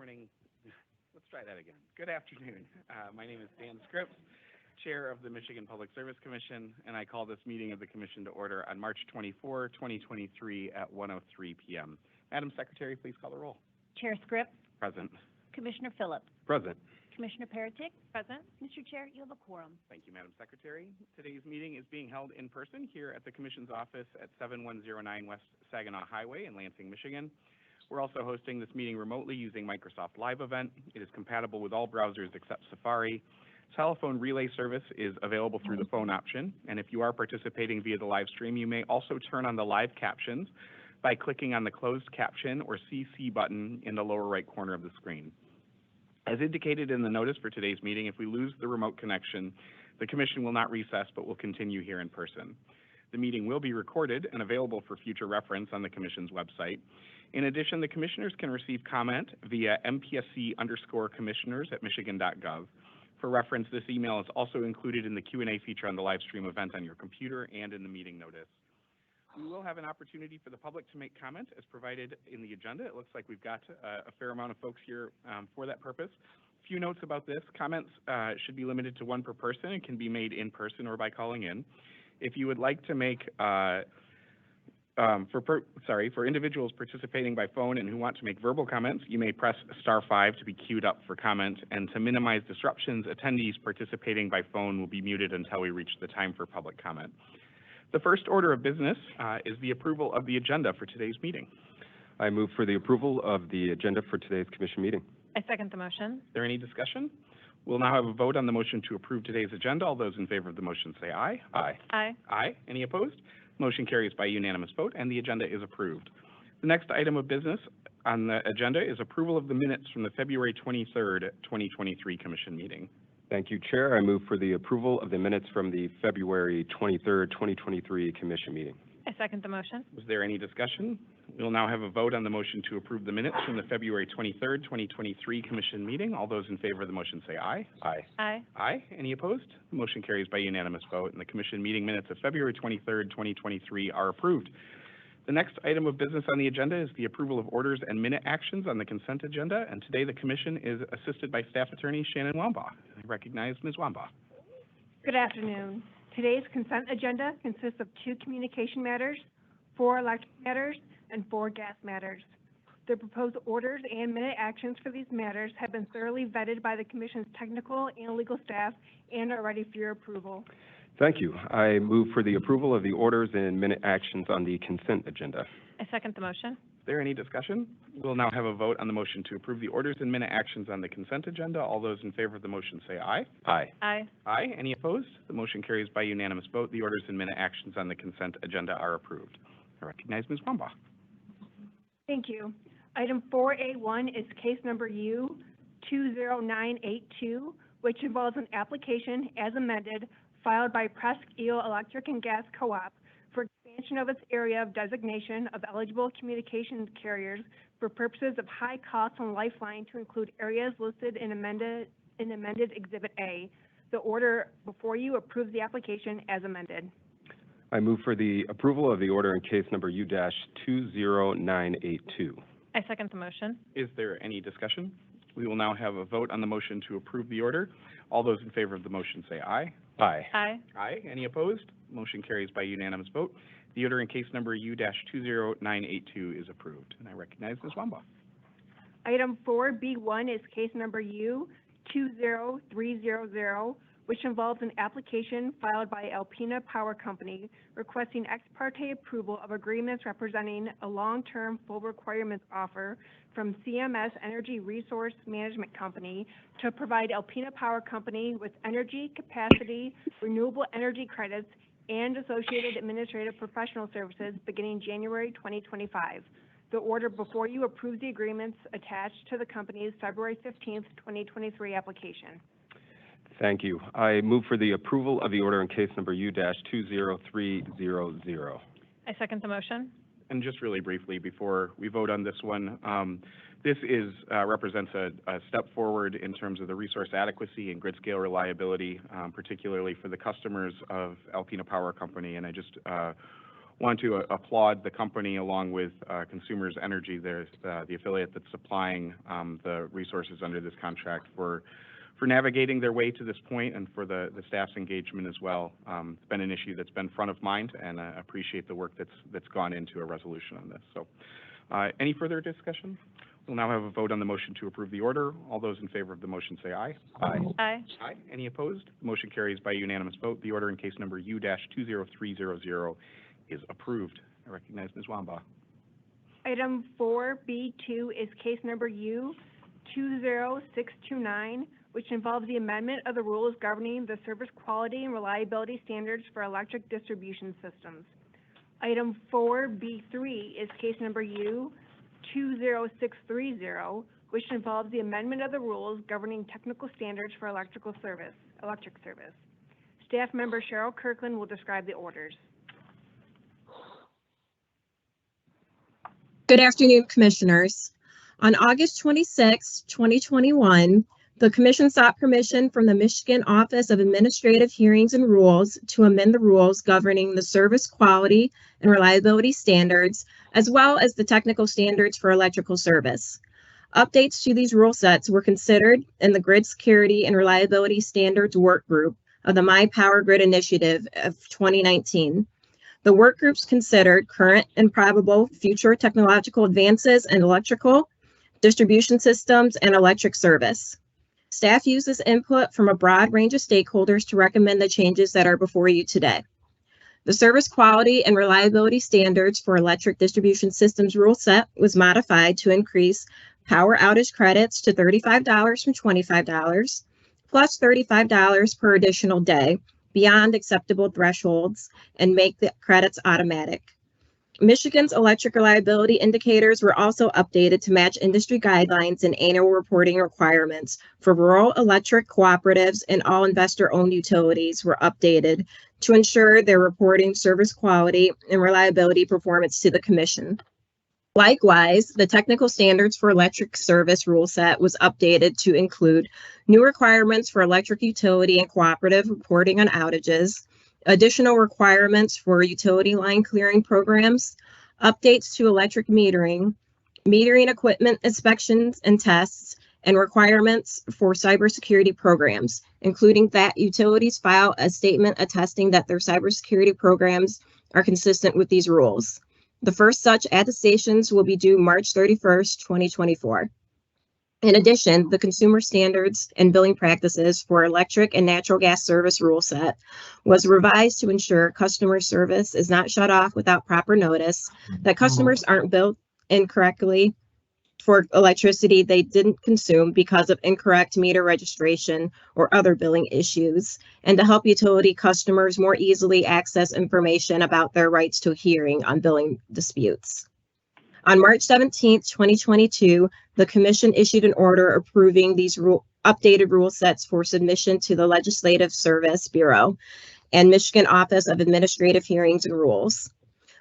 morning. Let's try that again. Good afternoon. My name is Dan Scripps, Chair of the Michigan Public Service Commission, and I call this meeting of the Commission to order on March 24, 2023 at 1:03 p.m. Madam Secretary, please call the roll. Chair Scripps. Present. Commissioner Phillips. Present. Commissioner Peretick. Present. Mr. Chair, you have a quorum. Thank you, Madam Secretary. Today's meeting is being held in person here at the Commission's office at 7109 West Saginaw Highway in Lansing, Michigan. We're also hosting this meeting remotely using Microsoft Live Event. It is compatible with all browsers except Safari. Telephone relay service is available through the phone option, and if you are participating via the live stream, you may also turn on the live captions by clicking on the closed caption or CC button in the lower right corner of the screen. As indicated in the notice for today's meeting, if we lose the remote connection, the Commission will not recess but will continue here in person. The meeting will be recorded and available for future reference on the Commission's website. In addition, the Commissioners can receive comment via mpsc_commissioners@michigan.gov. For reference, this email is also included in the Q&A feature on the live stream event on your computer and in the meeting notice. We will have an opportunity for the public to make comment as provided in the agenda. It looks like we've got a fair amount of folks here for that purpose. A few notes about this. Comments should be limited to one per person and can be made in person or by calling in. If you would like to make for individuals participating by phone and who want to make verbal comments, you may press *5 to be queued up for comment, and to minimize disruptions, attendees participating by phone will be muted until we reach the time for public comment. The first order of business is the approval of the agenda for today's meeting. I move for the approval of the agenda for today's Commission meeting. I second the motion. Is there any discussion? We'll now have a vote on the motion to approve today's agenda. All those in favor of the motion say aye. Aye. Aye. Aye. Any opposed? Motion carries by unanimous vote, and the agenda is approved. The next item of business on the agenda is approval of the minutes from the February 23rd, 2023 Commission meeting. Thank you, Chair. I move for the approval of the minutes from the February 23rd, 2023 Commission meeting. I second the motion. Was there any discussion? We'll now have a vote on the motion to approve the minutes from the February 23rd, 2023 Commission meeting. All those in favor of the motion say aye. Aye. Aye. Aye. Any opposed? The motion carries by unanimous vote, and the Commission meeting minutes of February 23rd, 2023 are approved. The next item of business on the agenda is the approval of orders and minute actions on the consent agenda, and today the Commission is assisted by Staff Attorney Shannon Wambaugh. I recognize Ms. Wambaugh. Good afternoon. Today's consent agenda consists of 2 communication matters, 4 electric matters, and 4 gas matters. The proposed orders and minute actions for these matters have been thoroughly vetted by the Commission's technical and legal staff and are ready for your approval. Thank you. I move for the approval of the orders and minute actions on the consent agenda. I second the motion. Is there any discussion? We'll now have a vote on the motion to approve the orders and minute actions on the consent agenda. All those in favor of the motion say aye. Aye. Aye. Aye. Any opposed? The motion carries by unanimous vote. The orders and minute actions on the consent agenda are approved. I recognize Ms. Wambaugh. Thank you. Item 4A1 is case number U20982, which involves an application as amended filed by Presque Isle Electric and Gas Co-op for expansion of its area of designation of eligible communications carriers for purposes of high cost on Lifeline to include areas listed in amended Exhibit A. The order before you approves the application as amended. I move for the approval of the order in case number U-20982. I second the motion. Is there any discussion? We will now have a vote on the motion to approve the order. All those in favor of the motion say aye. Aye. Aye. Aye. Any opposed? Motion carries by unanimous vote. The order in case number U-20982 is approved. And I recognize Ms. Wambaugh. Item 4B1 is case number U20300, which involves an application filed by Alpena Power Company requesting ex parte approval of agreements representing a long-term full requirements offer from CMS Energy Resource Management Company to provide Alpena Power Company with energy capacity, renewable energy credits, and associated administrative professional services beginning January 2025. The order before you approves the agreements attached to the company's February 15th, 2023 application. Thank you. I move for the approval of the order in case number U-20300. I second the motion. And just really briefly, before we vote on this one, this represents a step forward in terms of the resource adequacy and grid scale reliability, particularly for the customers of Alpena Power Company. And I just want to applaud the company along with Consumers Energy, the affiliate that's supplying the resources under this contract for navigating their way to this point, and for the staff's engagement as well. It's been an issue that's been front of mind, and I appreciate the work that's gone into a resolution on this. So any further discussion? We'll now have a vote on the motion to approve the order. All those in favor of the motion say aye. Aye. Aye. Aye. Any opposed? The motion carries by unanimous vote. The order in case number U-20300 is approved. I recognize Ms. Wamba. Item 4B2 is case number U-20629, which involves the amendment of the rules governing the service quality and reliability standards for electric distribution systems. Item 4B3 is case number U-20630, which involves the amendment of the rules governing technical standards for electric service. Staff member Cheryl Kirkland will describe the orders. Good afternoon, Commissioners. On August 26, 2021, the Commission sought permission from the Michigan Office of Administrative Hearings and Rules to amend the rules governing the service quality and reliability standards, as well as the technical standards for electrical service. Updates to these rule sets were considered in the Grid Security and Reliability Standards Work Group of the My Power Grid Initiative of 2019. The work groups considered current and probable future technological advances in electrical, distribution systems, and electric service. Staff uses input from a broad range of stakeholders to recommend the changes that are before you today. The service quality and reliability standards for electric distribution systems rule set was modified to increase power outage credits to $35 from $25, plus $35 per additional day beyond acceptable thresholds, and make the credits automatic. Michigan's electric reliability indicators were also updated to match industry guidelines and annual reporting requirements for rural electric cooperatives, and all investor-owned utilities were updated to ensure their reporting service quality and reliability performance to the Commission. Likewise, the technical standards for electric service rule set was updated to include new requirements for electric utility and cooperative reporting on outages, additional requirements for utility line clearing programs, updates to electric metering equipment inspections and tests, and requirements for cybersecurity programs, including that utilities file a statement attesting that their cybersecurity programs are consistent with these rules. The first such attestations will be due March 31st, 2024. In addition, the consumer standards and billing practices for electric and natural gas service rule set was revised to ensure customer service is not shut off without proper notice, that customers aren't billed incorrectly for electricity they didn't consume because of incorrect meter registration or other billing issues, and to help utility customers more easily access information about their rights to a hearing on billing disputes. On March 17, 2022, the Commission issued an order approving these updated rule sets for submission to the Legislative Service Bureau and Michigan Office of Administrative Hearings and Rules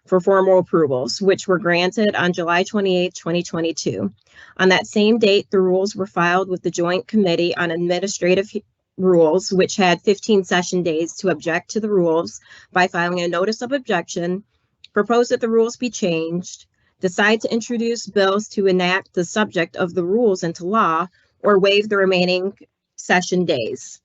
for formal approvals, which were granted on July 28, 2022. On that same date, the rules were filed with the Joint Committee on Administrative Rules, which had 15 session days to object to the rules by filing a notice of objection, propose that the rules be changed, decide to introduce bills to enact the subject of the rules into law, or waive the remaining session days.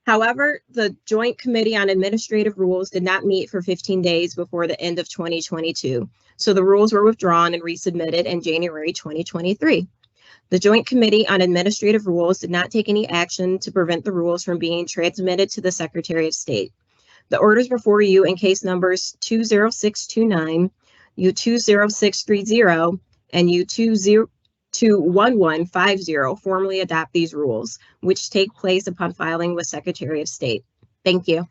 However, the Joint Committee on Administrative Rules did not meet for 15 days before the end of 2022, so the rules were withdrawn and resubmitted in January 2023. The Joint Committee on Administrative Rules did not take any action to prevent the rules from being transmitted to the Secretary of State. The orders before you in case numbers 20629, U-20630, and U-21150 formally adopt these rules, which take place upon filing with Secretary of State. Thank you.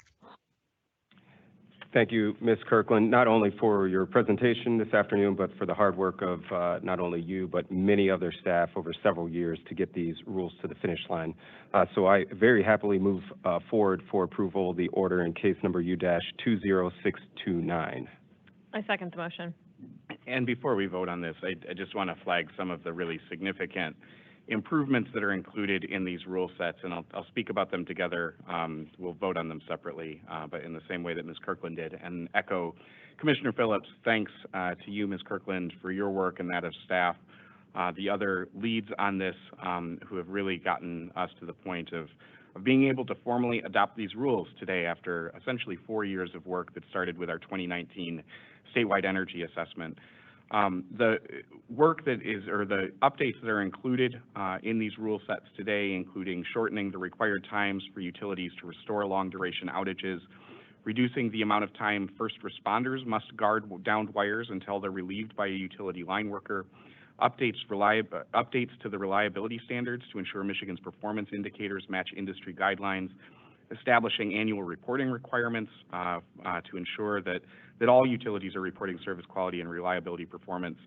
Thank you, Ms. Kirkland, not only for your presentation this afternoon, but for the hard work of not only you, but many other staff over several years to get these rules to the finish line. So I very happily move forward for approval the order in case number U-20629. I second the motion. And before we vote on this, I just want to flag some of the really significant improvements that are included in these rule sets, and I'll speak about them together. We'll vote on them separately, but in the same way that Ms. Kirkland did, and echo Commissioner Phillips, thanks to you, Ms. Kirkland, for your work and that of staff. The other leads on this who have really gotten us to the point of being able to formally adopt these rules today after essentially 4 years of work that started with our 2019 statewide energy assessment. The work that is, or the updates that are included in these rule sets today, including shortening the required times for utilities to restore long-duration outages, reducing the amount of time first responders must guard downed wires until they're relieved by a utility line worker, updates to the reliability standards to ensure Michigan's performance indicators match industry guidelines, establishing annual reporting requirements to ensure that all utilities are reporting service quality and reliability performance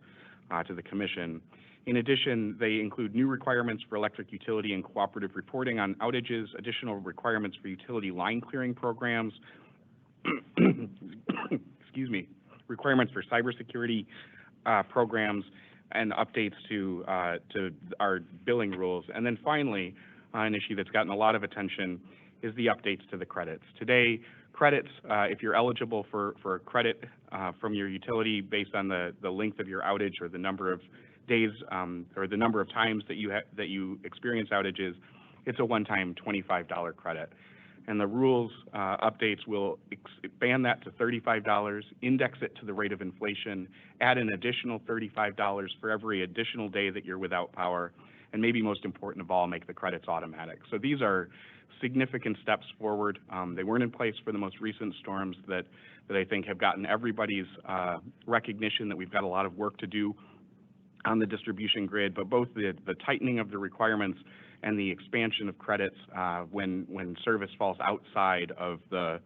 to the Commission. In addition, they include new requirements for electric utility and cooperative reporting on outages, additional requirements for utility line clearing programs, excuse me, requirements for cybersecurity programs, and updates to our billing rules. And then finally, an issue that's gotten a lot of attention is the updates to the credits. Today, credits, if you're eligible for a credit from your utility based on the length of your outage or the number of days or the number of times that you experience outages, it's a one-time $25 credit. And the rules updates will expand that to $35, index it to the rate of inflation, add an additional $35 for every additional day that you're without power, and maybe most important of all, make the credits automatic. So these are significant steps forward. They weren't in place for the most recent storms that I think have gotten everybody's recognition that we've got a lot of work to do on the distribution grid, but both the tightening of the requirements and the expansion of credits when service falls outside of the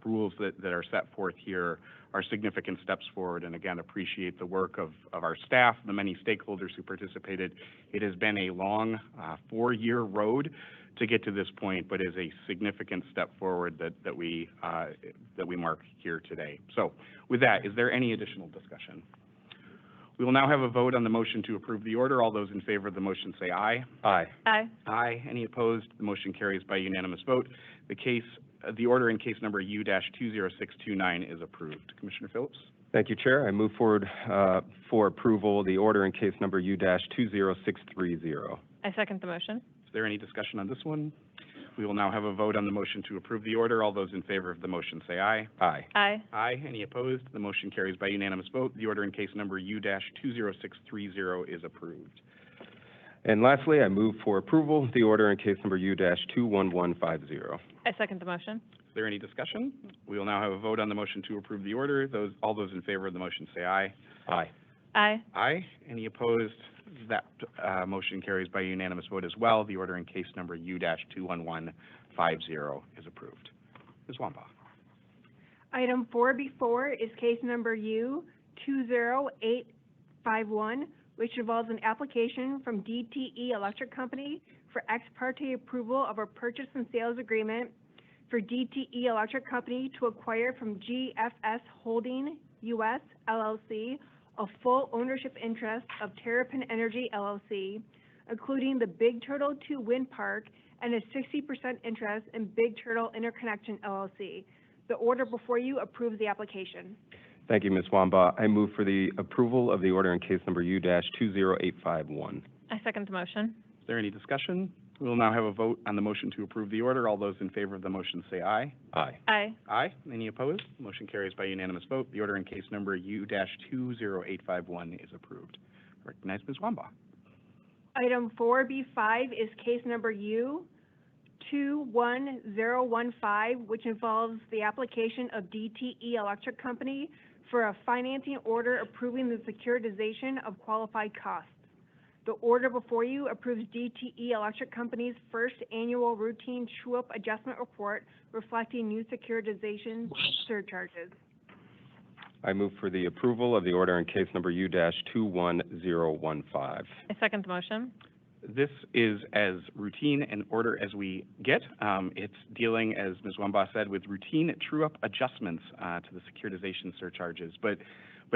rules that are set forth here are significant steps forward. And again, appreciate the work of our staff, the many stakeholders who participated. It has been a long 4-year road to get to this point, but is a significant step forward that we mark here today. So with that, is there any additional discussion? We will now have a vote on the motion to approve the order. All those in favor of the motion say aye. Aye. Aye. Aye. Any opposed? The motion carries by unanimous vote. The order in case number U-20629 is approved. Commissioner Phillips? Thank you, Chair. I move forward for approval the order in case number U-20630. I second the motion. Is there any discussion on this one? We will now have a vote on the motion to approve the order. All those in favor of the motion say aye. Aye. Aye. Aye. Any opposed? The motion carries by unanimous vote. The order in case number U-20630 is approved. And lastly, I move for approval the order in case number U-21150. I second the motion. Is there any discussion? We will now have a vote on the motion to approve the order. All those in favor of the motion say aye. Aye. Aye. Aye. Any opposed? That motion carries by unanimous vote as well. The order in case number U-21150 is approved. Ms. Wambaugh. Item 4B4 is case number U-20851, which involves an application from DTE Electric Company for ex parte approval of a purchase and sales agreement for DTE Electric Company to acquire from GFS Holding US LLC a full ownership interest of Terrapin Energy LLC, including the Big Turtle 2 Wind Park and a 60% interest in Big Turtle Interconnection LLC. The order before you approves the application. Thank you, Ms. Wambaugh. I move for the approval of the order in case number U-20851. I second the motion. Is there any discussion? We will now have a vote on the motion to approve the order. All those in favor of the motion say aye. Aye. Aye. Aye. Any opposed? Motion carries by unanimous vote. The order in case number U-20851 is approved. I recognize Ms. Wambaugh. Item 4B5 is case number U-21015, which involves the application of DTE Electric Company for a financing order approving the securitization of qualified costs. The order before you approves DTE Electric Company's first annual routine true-up adjustment report reflecting new securitization surcharges. I move for the approval of the order in case number U-21015. I second the motion. This is as routine an order as we get. It's dealing, as Ms. Wambaugh said, with routine true-up adjustments to the securitization surcharges. But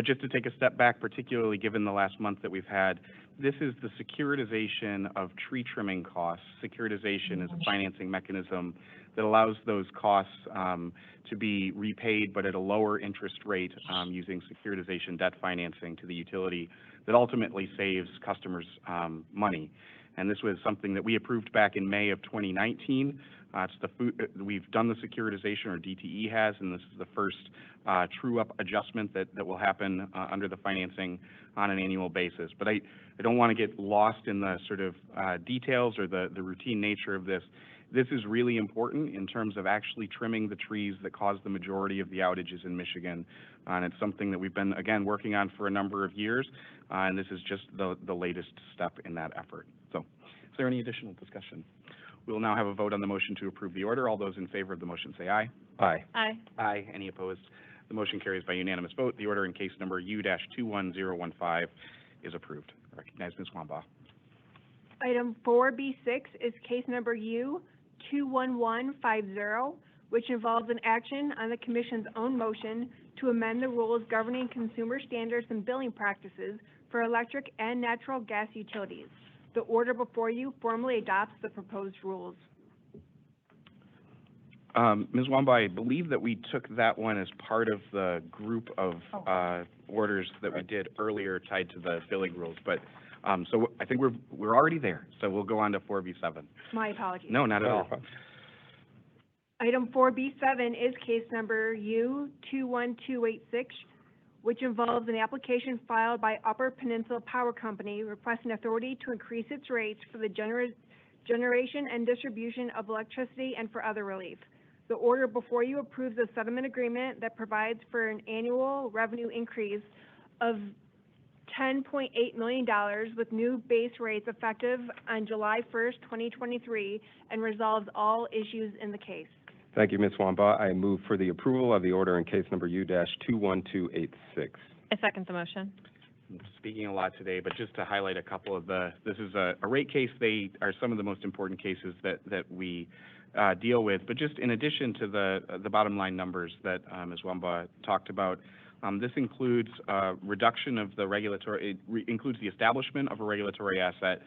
just to take a step back, particularly given the last month that we've had, this is the securitization of tree trimming costs. Securitization is a financing mechanism that allows those costs to be repaid, but at a lower interest rate using securitization debt financing to the utility that ultimately saves customers money. And this was something that we approved back in May of 2019. We've done the securitization, or DTE has, and this is the first true-up adjustment that will happen under the financing on an annual basis. But I don't want to get lost in the sort of details or the routine nature of this. This is really important in terms of actually trimming the trees that cause the majority of the outages in Michigan. And it's something that we've been, again, working on for a number of years, and this is just the latest step in that effort. So is there any additional discussion? We will now have a vote on the motion to approve the order. All those in favor of the motion say aye. Aye. Aye. Aye. Any opposed? The motion carries by unanimous vote. The order in case number U-21015 is approved. I recognize Ms. Wambaugh. Item 4B6 is case number U-21150, which involves an action on the Commission's own motion to amend the rules governing consumer standards and billing practices for electric and natural gas utilities. The order before you formally adopts the proposed rules. Ms. Wambaugh, I believe that we took that one as part of the group of orders that we did earlier tied to the billing rules. But so I think we're already there. So we'll go on to 4B7. My apologies. No, not at all. Item 4B7 is case number U-21286, which involves an application filed by Upper Peninsula Power Company requesting authority to increase its rates for the generation and distribution of electricity and for other relief. The order before you approves a settlement agreement that provides for an annual revenue increase of $10.8 million with new base rates effective on July 1st, 2023, and resolves all issues in the case. Thank you, Ms. Wambaugh. I move for the approval of the order in case number U-21286. I second the motion. I'm speaking a lot today, but just to highlight a couple of this is a rate case. They are some of the most important cases that we deal with. But just in addition to the bottom line numbers that Ms. Wambaugh talked about, this includes reduction of the regulatory, it includes the establishment of a regulatory asset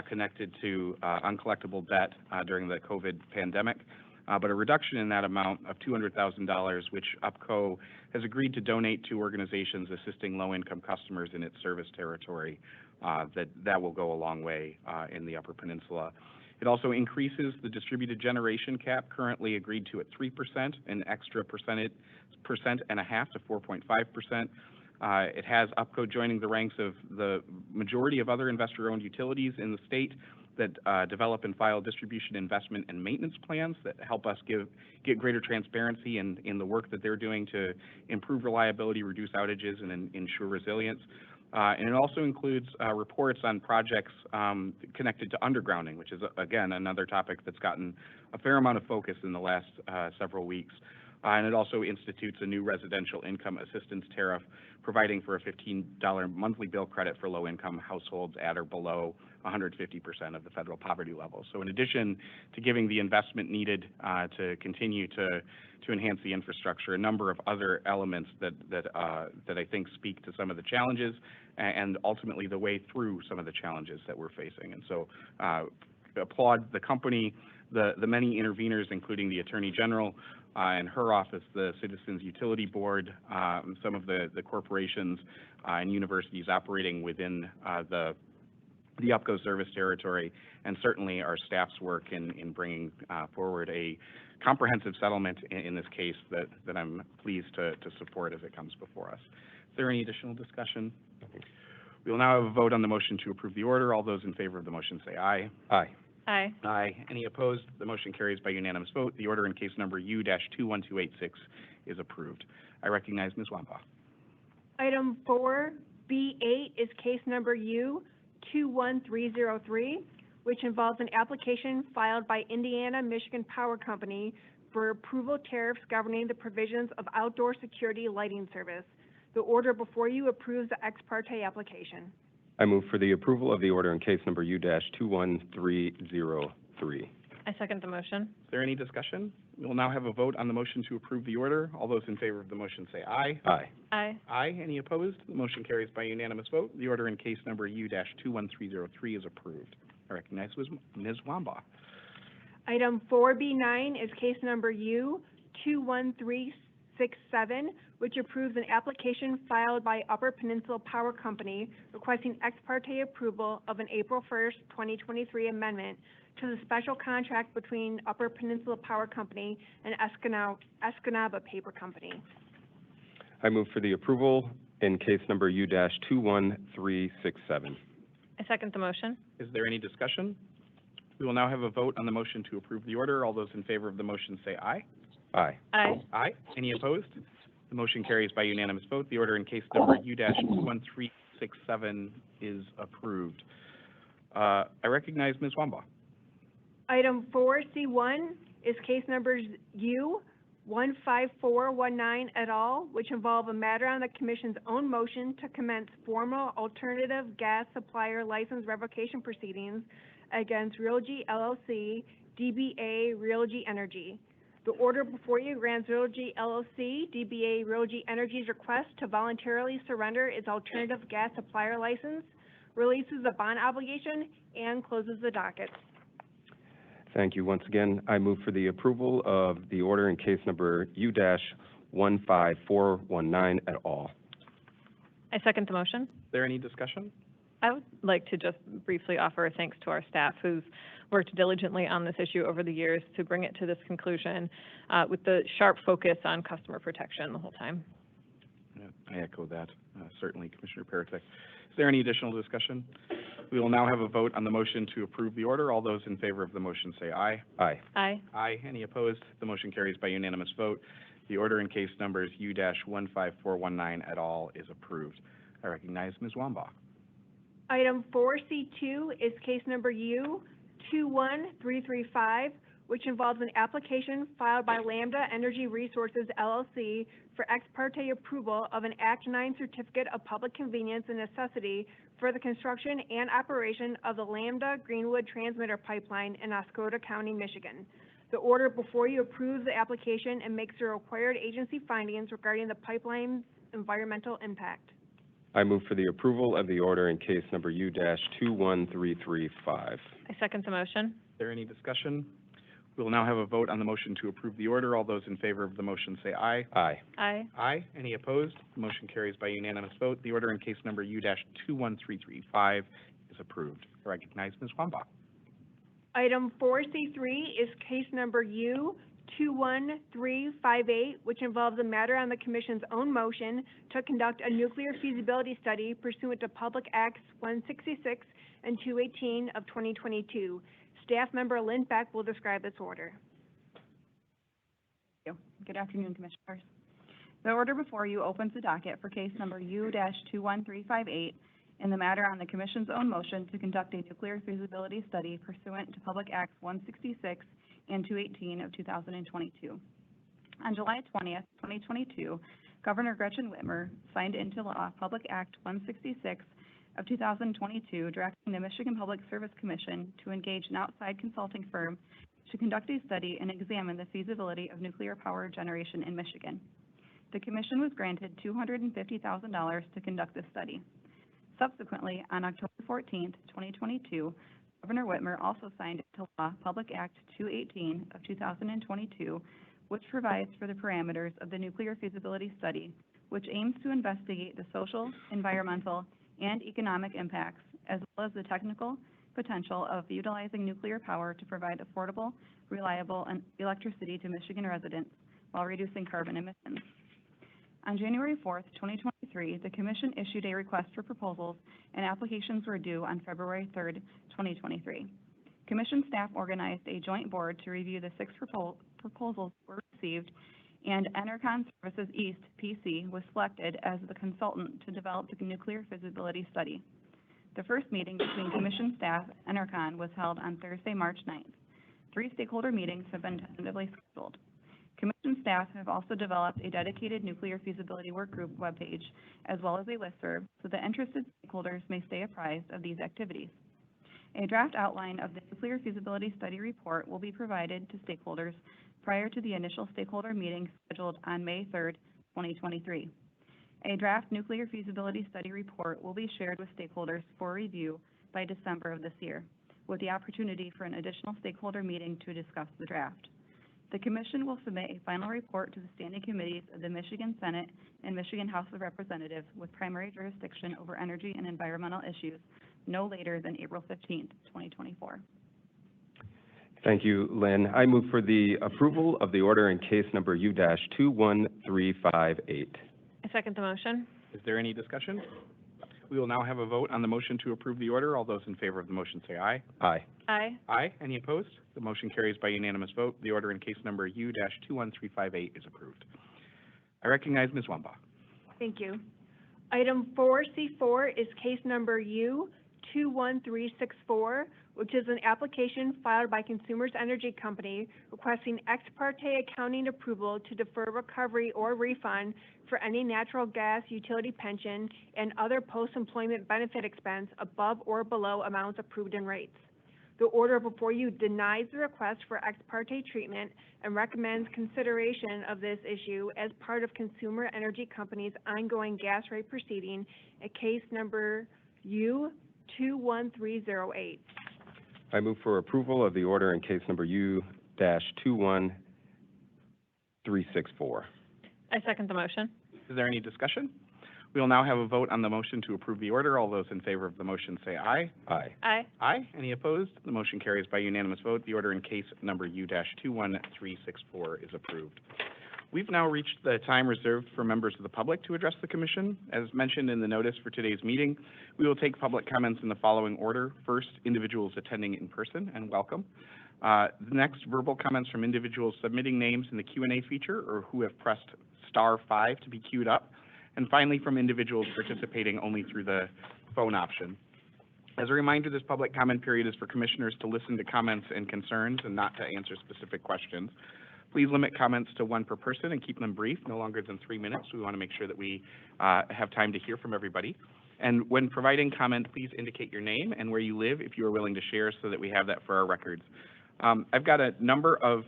connected to uncollectible debt during the COVID pandemic. But a reduction in that amount of $200,000, which UPCO has agreed to donate to organizations assisting low-income customers in its service territory, that will go a long way in the Upper Peninsula. It also increases the distributed generation cap, currently agreed to at 3%, an extra percent and a half to 4.5%. It has UPCO joining the ranks of the majority of other investor-owned utilities in the state that develop and file distribution investment and maintenance plans that help us get greater transparency in the work that they're doing to improve reliability, reduce outages, and ensure resilience. And it also includes reports on projects connected to undergrounding, which is, again, another topic that's gotten a fair amount of focus in the last several weeks. And it also institutes a new residential income assistance tariff, providing for a $15 monthly bill credit for low-income households at or below 150% of the federal poverty level. So in addition to giving the investment needed to continue to enhance the infrastructure, a number of other elements that I think speak to some of the challenges and ultimately the way through some of the challenges that we're facing. And so applaud the company, the many interveners, including the Attorney General, and her office, the Citizens Utility Board, some of the corporations and universities operating within the UPCO service territory, and certainly our staff's work in bringing forward a comprehensive settlement in this case that I'm pleased to support as it comes before us. Is there any additional discussion? We will now have a vote on the motion to approve the order. All those in favor of the motion say aye. Aye. Aye. Aye. Any opposed? The motion carries by unanimous vote. The order in case number U-21286 is approved. I recognize Ms. Wambaugh. Item 4B8 is case number U-21303, which involves an application filed by Indiana-Michigan Power Company for approval tariffs governing the provisions of outdoor security lighting service. The order before you approves the ex parte application. I move for the approval of the order in case number U-21303. I second the motion. Is there any discussion? We will now have a vote on the motion to approve the order. All those in favor of the motion say aye. Aye. Aye. Aye. Any opposed? The motion carries by unanimous vote. The order in case number U-21303 is approved. I recognize Ms. Wamba. Item 4B9 is case number U-21367, which approves an application filed by Upper Peninsula Power Company requesting ex parte approval of an April 1st, 2023 amendment to the special contract between Upper Peninsula Power Company and Escanaba Paper Company. I move for the approval in case number U-21367. I second the motion. Is there any discussion? We will now have a vote on the motion to approve the order. All those in favor of the motion say aye. Aye. Aye. Aye. Any opposed? The motion carries by unanimous vote. The order in case number U-21367 is approved. I recognize Ms. Wamba. Item 4C1 is case number U-15419 et al., which involve a matter on the Commission's own motion to commence formal alternative gas supplier license revocation proceedings against Realgy LLC, DBA Realgy Energy. The order before you grants Realgy LLC, DBA Realgy Energy's request to voluntarily surrender its alternative gas supplier license, releases the bond obligation, and closes the docket. Thank you. Once again, I move for the approval of the order in case number U-15419 et al. I second the motion. Is there any discussion? I would like to just briefly offer thanks to our staff who's worked diligently on this issue over the years to bring it to this conclusion with the sharp focus on customer protection the whole time. Yeah, I echo that, certainly, Commissioner Peretick. Is there any additional discussion? We will now have a vote on the motion to approve the order. All those in favor of the motion say aye. Aye. Aye. Aye. Any opposed? The motion carries by unanimous vote. The order in case numbers U-15419 et al. Is approved. I recognize Ms. Wamba. Item 4C2 is case number U-21335, which involves an application filed by Lambda Energy Resources LLC for ex parte approval of an Act 9 Certificate of Public Convenience and Necessity for the construction and operation of the Lambda Greenwood Transmitter Pipeline in Oscoda County, Michigan. The order before you approves the application and makes the required agency findings regarding the pipeline's environmental impact. I move for the approval of the order in case number U-21335. I second the motion. Is there any discussion? We will now have a vote on the motion to approve the order. All those in favor of the motion say aye. Aye. Aye. Aye. Any opposed? The motion carries by unanimous vote. The order in case number U-21335 is approved. I recognize Ms. Wamba. Item 4C3 is case number U-21358, which involves a matter on the Commission's own motion to conduct a nuclear feasibility study pursuant to Public Acts 166 and 218 of 2022. Staff member Lynn Beck will describe this order. Thank you. Good afternoon, Commissioners. The order before you opens the docket for case number U-21358 in the matter on the Commission's own motion to conduct a nuclear feasibility study pursuant to Public Acts 166 and 218 of 2022. On July 20th, 2022, Governor Gretchen Whitmer signed into law Public Act 166 of 2022, directing the Michigan Public Service Commission to engage an outside consulting firm to conduct a study and examine the feasibility of nuclear power generation in Michigan. The commission was granted $250,000 to conduct this study. Subsequently, on October 14th, 2022, Governor Whitmer also signed into law Public Act 218 of 2022, which provides for the parameters of the nuclear feasibility study, which aims to investigate the social, environmental, and economic impacts, as well as the technical potential of utilizing nuclear power to provide affordable, reliable electricity to Michigan residents while reducing carbon emissions. On January 4th, 2023, the Commission issued a request for proposals, and applications were due on February 3rd, 2023. Commission staff organized a joint board to review the 6 proposals were received, and Enercon Services East, PC, was selected as the consultant to develop the nuclear feasibility study. The first meeting between Commission staff and Enercon was held on Thursday, March 9th. 3 stakeholder meetings have been tentatively scheduled. Commission staff have also developed a dedicated nuclear feasibility workgroup webpage, as well as a listserv, so that interested stakeholders may stay apprised of these activities. A draft outline of the nuclear feasibility study report will be provided to stakeholders prior to the initial stakeholder meeting scheduled on May 3rd, 2023. A draft nuclear feasibility study report will be shared with stakeholders for review by December of this year, with the opportunity for an additional stakeholder meeting to discuss the draft. The Commission will submit a final report to the standing committees of the Michigan Senate and Michigan House of Representatives with primary jurisdiction over energy and environmental issues no later than April 15th, 2024. Thank you, Lynn. I move for the approval of the order in case number U-21358. I second the motion. Is there any discussion? We will now have a vote on the motion to approve the order. All those in favor of the motion say aye. Aye. Aye. Aye. Any opposed? The motion carries by unanimous vote. The order in case number U-21358 is approved. I recognize Ms. Wambaugh. Thank you. Item 4C4 is case number U-21364, which is an application filed by Consumers Energy Company requesting ex parte accounting approval to defer recovery or refund for any natural gas utility pension and other post-employment benefit expense above or below amounts approved in rates. The order before you denies the request for ex parte treatment and recommends consideration of this issue as part of Consumer Energy Company's ongoing gas rate proceeding at case number U-21308. I move for approval of the order in case number U-21364. I second the motion. Is there any discussion? We will now have a vote on the motion to approve the order. All those in favor of the motion say aye. Aye. Aye. Aye. Any opposed? The motion carries by unanimous vote. The order in case number U-21364 is approved. We've now reached the time reserved for members of the public to address the Commission. As mentioned in the notice for today's meeting, we will take public comments in the following order. First, individuals attending in person, and welcome. Next, verbal comments from individuals submitting names in the Q&A feature or who have pressed *5 to be queued up. And finally, from individuals participating only through the phone option. As a reminder, this public comment period is for commissioners to listen to comments and concerns and not to answer specific questions. Please limit comments to one per person and keep them brief, no longer than 3 minutes. We want to make sure that we have time to hear from everybody. And when providing comment, please indicate your name and where you live if you are willing to share so that we have that for our records. I've got a number of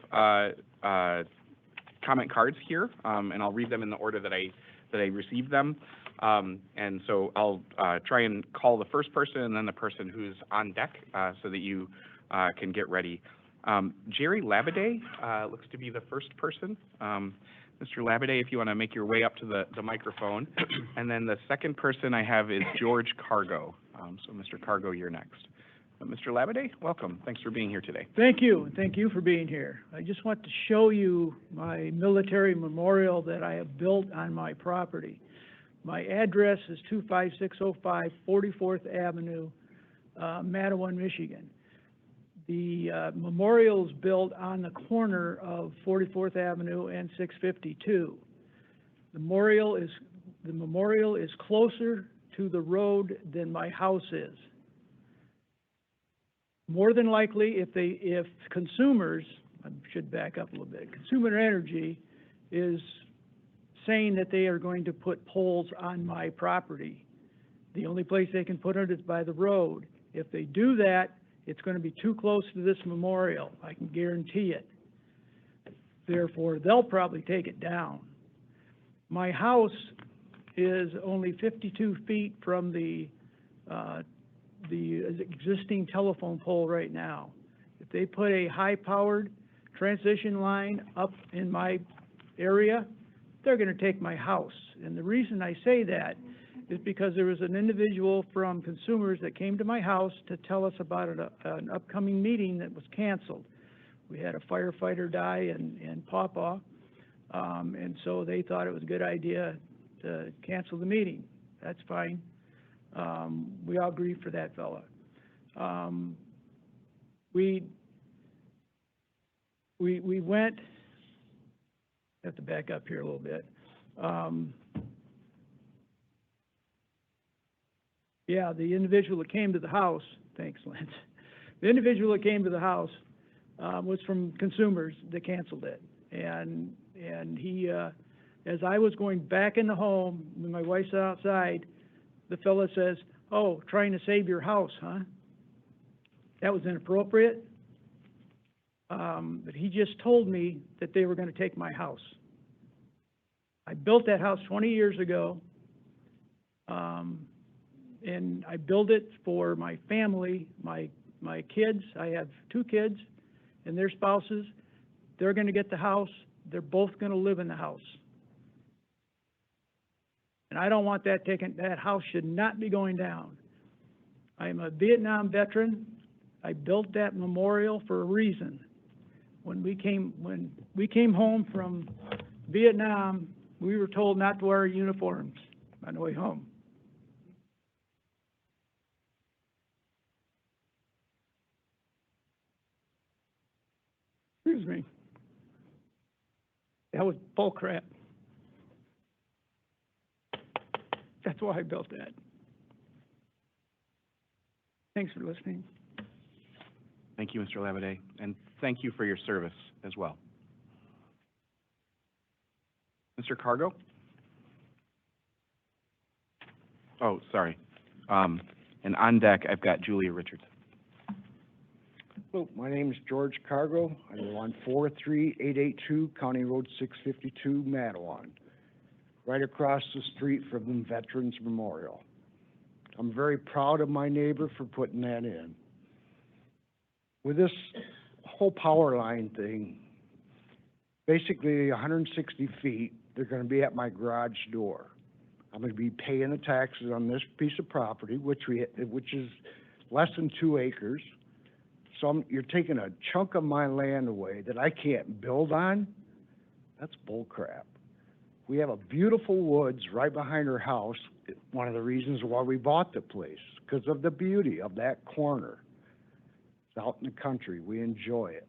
comment cards here, and I'll read them in the order that I received them. And so I'll try and call the first person and then the person who's on deck so that you can get ready. Jerry Labaday looks to be the first person. Mr. Labaday, if you want to make your way up to the microphone. And then the second person I have is George Cargo. So Mr. Cargo, you're next. Mr. Labaday, welcome. Thanks for being here today. Thank you. Thank you for being here. I just want to show you my military memorial that I have built on my property. My address is 25605 44th Avenue, Matawan, Michigan. The memorial is built on the corner of 44th Avenue and 652. The memorial is closer to the road than my house is. More than likely, if consumers, I should back up a little bit, Consumer Energy is saying that they are going to put poles on my property. The only place they can put it is by the road. If they do that, it's going to be too close to this memorial. I can guarantee it. Therefore, they'll probably take it down. My house is only 52 feet from the existing telephone pole right now. If they put a high-powered transmission line up in my area, they're going to take my house. And the reason I say that is because there was an individual from Consumers that came to my house to tell us about an upcoming meeting that was canceled. We had a firefighter die in Pawpaw, and so they thought it was a good idea to cancel the meeting. That's fine. We all grieve for that fella. We went, I have to back up here a little bit. Yeah, the individual that came to the house, thanks, Lance. The individual that came to the house was from Consumers that canceled it. And he, as I was going back in the home, when my wife's outside, the fella says, "Oh, trying to save your house, huh?" that was inappropriate. But he just told me that they were gonna take my house. I built that house 20 years ago. And I built it for my family, my kids. I have 2 kids and their spouses. They're gonna get the house. They're both gonna live in the house. And I don't want that taken, that house should not be going down. I'm a Vietnam veteran. I built that memorial for a reason. When we came home from Vietnam, we were told not to wear our uniforms on the way home. Excuse me. That was bull crap. That's why I built that. Thanks for listening. Thank you, Mr. Labadie, and thank you for your service as well. Mr. Cargo? Oh, sorry. And on deck, I've got Julia Richardson. Hello, my name is George Cargo. I live on 43882 County Road 652, Mattawan, right across the street from the Veterans Memorial. I'm very proud of my neighbor for putting that in. With this whole power line thing, basically 160 feet, they're going to be at my garage door. I'm going to be paying the taxes on this piece of property, which is less than 2 acres. So you're taking a chunk of my land away that I can't build on? That's bull crap. We have a beautiful woods right behind her house. One of the reasons why we bought the place, because of the beauty of that corner. It's out in the country. We enjoy it.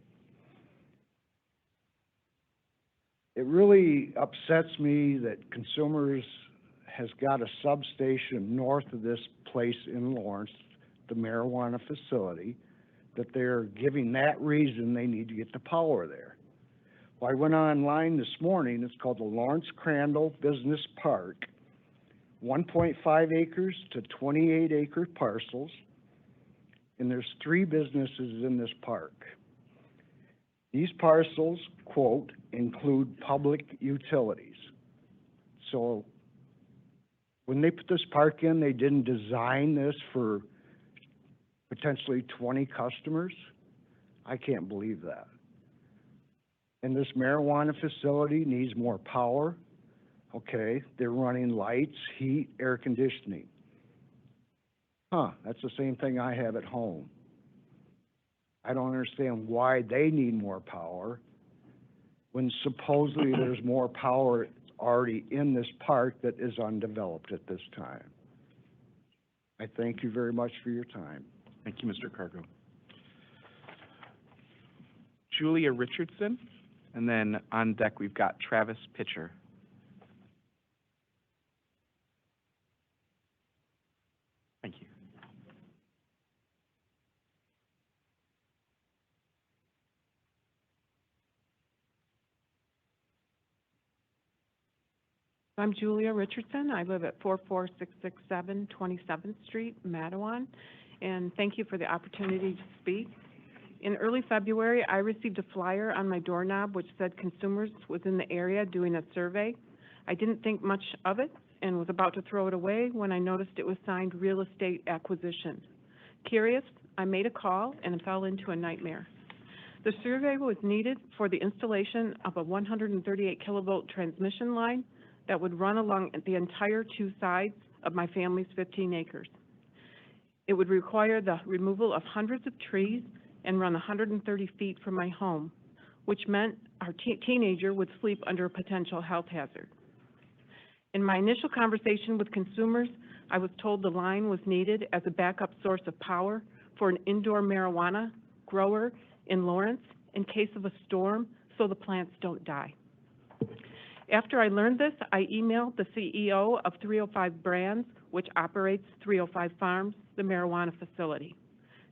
It really upsets me that Consumers has got a substation north of this place in Lawrence, the marijuana facility, that they're giving that reason they need to get the power there. Well, I went online this morning. It's called the Lawrence Crandall Business Park, 1.5 acres to 28 acre parcels, and there's 3 businesses in this park. These parcels, quote, include public utilities. So when they put this park in, they didn't design this for potentially 20 customers. I can't believe that. And this marijuana facility needs more power. Okay, they're running lights, heat, air conditioning. That's the same thing I have at home. I don't understand why they need more power when supposedly there's more power already in this park that is undeveloped at this time. I thank you very much for your time. Thank you, Mr. Cargo. Julia Richardson, and then on deck, we've got Travis Pitcher. Thank you. I'm Julia Richardson. I live at 44667 27th Street, Mattawan, and thank you for the opportunity to speak. In early February, I received a flyer on my doorknob which said Consumers within the area doing a survey. I didn't think much of it and was about to throw it away when I noticed it was signed real estate acquisition. Curious, I made a call and fell into a nightmare. The survey was needed for the installation of a 138 kilovolt transmission line that would run along the entire 2 sides of my family's 15 acres. It would require the removal of hundreds of trees and run 130 feet from my home, which meant our teenager would sleep under a potential health hazard. In my initial conversation with Consumers, I was told the line was needed as a backup source of power for an indoor marijuana grower in Lawrence in case of a storm so the plants don't die. After I learned this, I emailed the CEO of 305 Brands, which operates 305 Farms, the marijuana facility.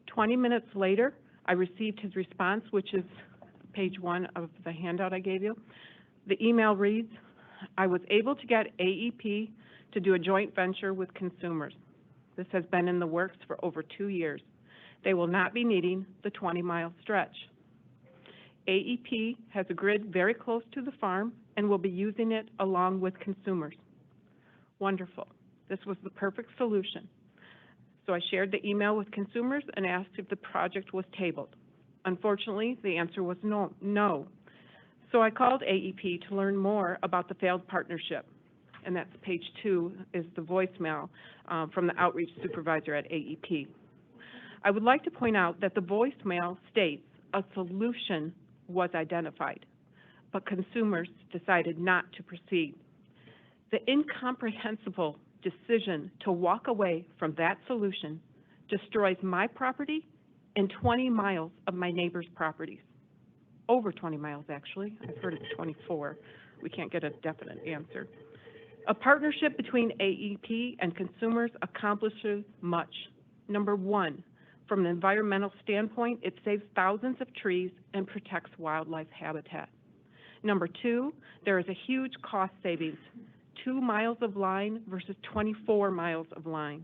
20 minutes later, I received his response, which is page 1 of the handout I gave you. The email reads, I was able to get AEP to do a joint venture with Consumers. This has been in the works for over 2 years. they will not be needing the 20-mile stretch. AEP has a grid very close to the farm and will be using it along with consumers. Wonderful. This was the perfect solution. So I shared the email with consumers and asked if the project was tabled. Unfortunately, the answer was no. So I called AEP to learn more about the failed partnership. And that's page 2 is the voicemail from the outreach supervisor at AEP. I would like to point out that the voicemail states a solution was identified, but consumers decided not to proceed. The incomprehensible decision to walk away from that solution destroys my property and 20 miles of my neighbor's properties. Over 20 miles, actually. I've heard it's 24. We can't get a definite answer. A partnership between AEP and consumers accomplishes much. Number one, from an environmental standpoint, it saves thousands of trees and protects wildlife habitat. Number two, there is a huge cost savings, 2 miles of line versus 24 miles of line.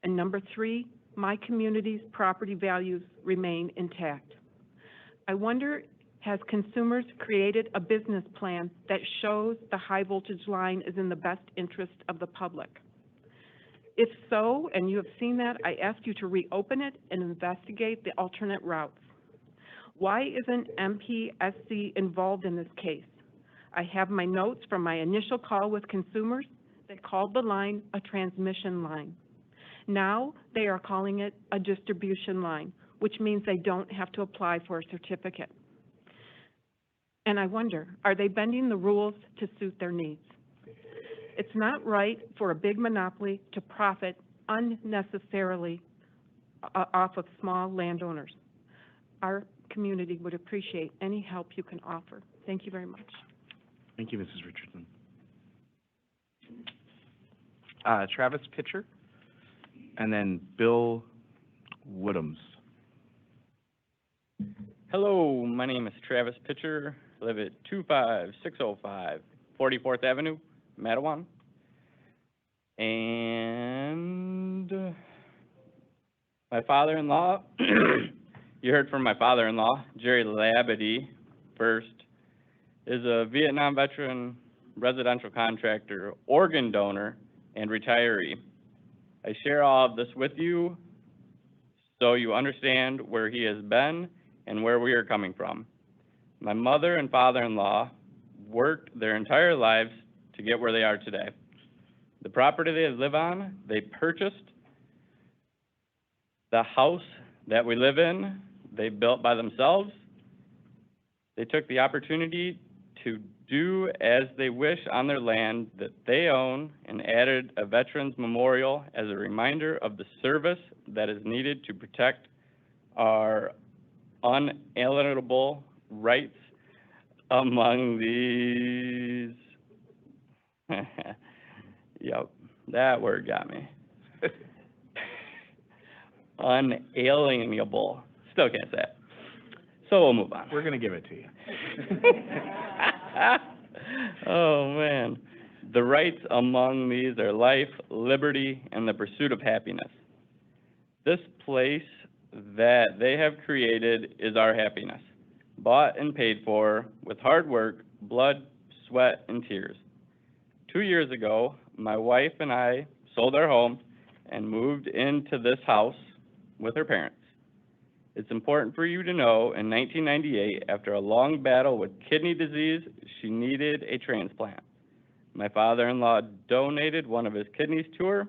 And number three, my community's property values remain intact. I wonder, has consumers created a business plan that shows the high voltage line is in the best interest of the public? If so, and you have seen that, I ask you to reopen it and investigate the alternate routes. Why isn't MPSC involved in this case? I have my notes from my initial call with consumers. They called the line a transmission line. Now they are calling it a distribution line, which means they don't have to apply for a certificate. And I wonder, are they bending the rules to suit their needs? It's not right for a big monopoly to profit unnecessarily off of small landowners. Our community would appreciate any help you can offer. Thank you very much. Thank you, Mrs. Richardson. Travis Pitcher, and then Bill Woodhams. Hello, my name is Travis Pitcher. I live at 25605 44th Avenue, Matawan. And my father-in-law, you heard from my father-in-law, Jerry Labadie, first, is a Vietnam veteran, residential contractor, organ donor, and retiree. I share all of this with you so you understand where he has been and where we are coming from. My mother and father-in-law worked their entire lives to get where they are today. The property they live on, they purchased. The house that we live in, they built by themselves. They took the opportunity to do as they wish on their land that they own and added a veterans memorial as a reminder of the service that is needed to protect our unalienable rights among these. Yep, that word got me. Unalienable. Still can't say it. So we'll move on. We're going to give it to you. Oh, man. The rights among these are life, liberty, and the pursuit of happiness. This place that they have created is our happiness, bought and paid for with hard work, blood, sweat, and tears. 2 years ago, my wife and I sold our home and moved into this house with her parents. It's important for you to know, in 1998, after a long battle with kidney disease, she needed a transplant. My father-in-law donated one of his kidneys to her.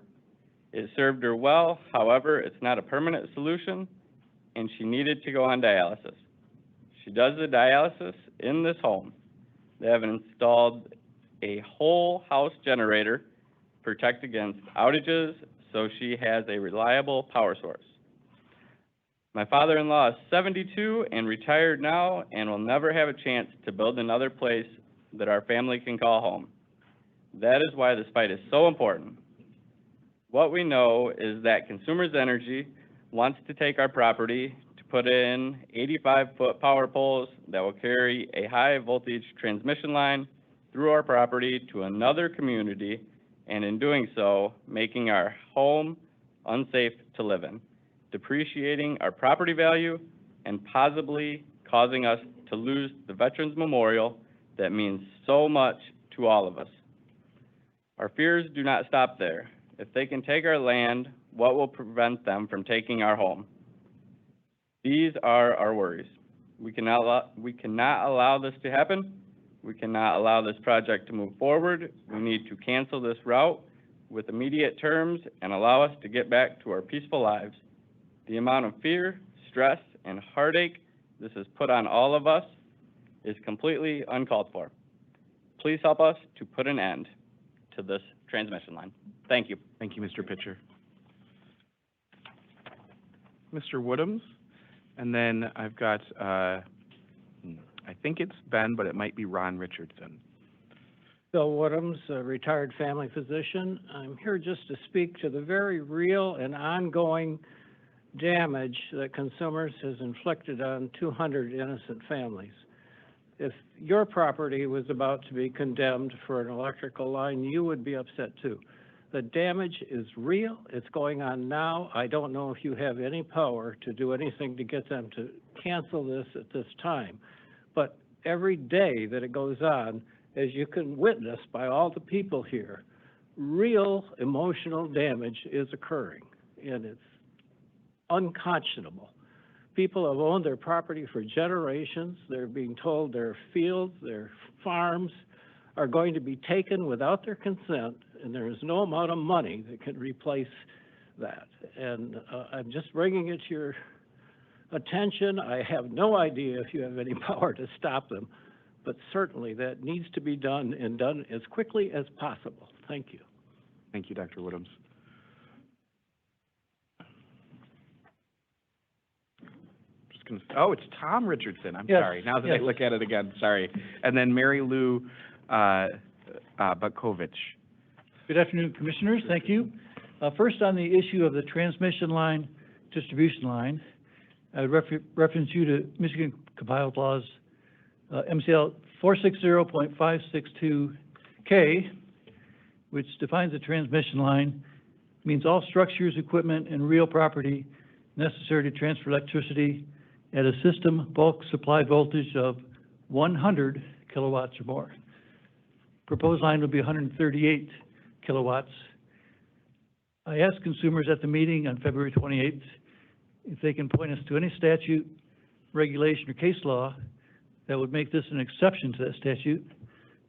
It served her well, however, it's not a permanent solution, and she needed to go on dialysis. She does the dialysis in this home. They have installed a whole house generator to protect against outages, so she has a reliable power source. My father-in-law is 72 and retired now and will never have a chance to build another place that our family can call home. That is why this fight is so important. What we know is that Consumers Energy wants to take our property to put in 85-foot power poles that will carry a high voltage transmission line through our property to another community, and in doing so, making our home unsafe to live in. depreciating our property value, and possibly causing us to lose the Veterans Memorial that means so much to all of us. Our fears do not stop there. If they can take our land, what will prevent them from taking our home? These are our worries. We cannot allow this to happen. We cannot allow this project to move forward. We need to cancel this route with immediate terms and allow us to get back to our peaceful lives. The amount of fear, stress, and heartache this has put on all of us is completely uncalled for. Please help us to put an end to this transmission line. Thank you. Thank you, Mr. Pitcher. Mr. Woodhams, and then I've got, I think it's Ben, but it might be Ron Richardson. Bill Woodhams, a retired family physician. I'm here just to speak to the very real and ongoing damage that Consumers has inflicted on 200 innocent families. If your property was about to be condemned for an electrical line, you would be upset too. The damage is real. It's going on now. I don't know if you have any power to do anything to get them to cancel this at this time. But every day that it goes on, as you can witness by all the people here, real emotional damage is occurring, and it's unconscionable. People have owned their property for generations. They're being told their fields, their farms are going to be taken without their consent, and there is no amount of money that can replace that. And I'm just bringing it to your attention. I have no idea if you have any power to stop them, but certainly that needs to be done and done as quickly as possible. Thank you. Thank you, Dr. Woodhams. Oh, it's Tom Richardson. I'm sorry. Now that I look at it again, sorry. And then Mary Lou Butkovich. Good afternoon, Commissioners. Thank you. First, on the issue of the transmission line, distribution line, I would reference you to Michigan compiled laws, MCL 460.562K, which defines a transmission line, means all structures, equipment, and real property necessary to transfer electricity at a system bulk supply voltage of 100 kilowatts or more. Proposed line will be 138 kilowatts. I asked Consumers at the meeting on February 28th if they can point us to any statute, regulation, or case law that would make this an exception to that statute,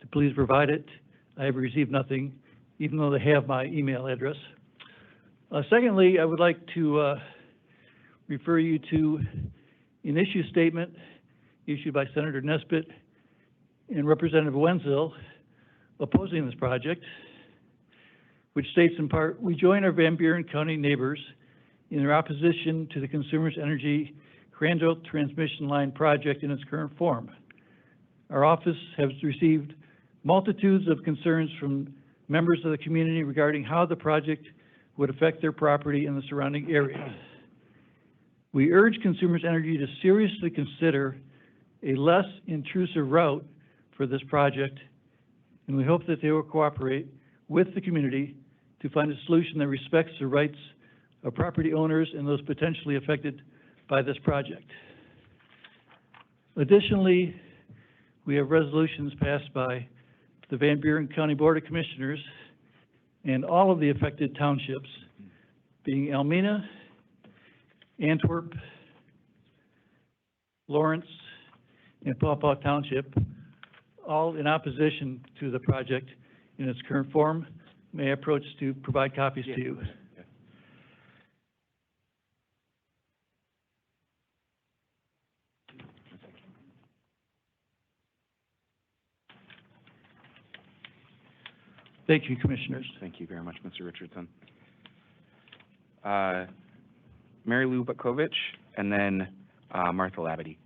to please provide it. I have received nothing, even though they have my email address. Secondly, I would like to refer you to an issue statement issued by Senator Nesbitt and Representative Wenzel opposing this project, which states in part, we join our Van Buren County neighbors in their opposition to the Consumers Energy Crandall Transmission Line project in its current form. Our office has received multitudes of concerns from members of the community regarding how the project would affect their property and the surrounding area. We urge Consumers Energy to seriously consider a less intrusive route for this project, and we hope that they will cooperate with the community to find a solution that respects the rights of property owners and those potentially affected by this project. Additionally, we have resolutions passed by the Van Buren County Board of Commissioners and all of the affected townships, being Elmina, Antwerp, Lawrence, and Paw Paw Township, all in opposition to the project in its current form. May I approach to provide copies to you? Thank you, Commissioners. Thank you very much, Mr. Richardson. Mary Lou Butkovich, and then Martha Labadie.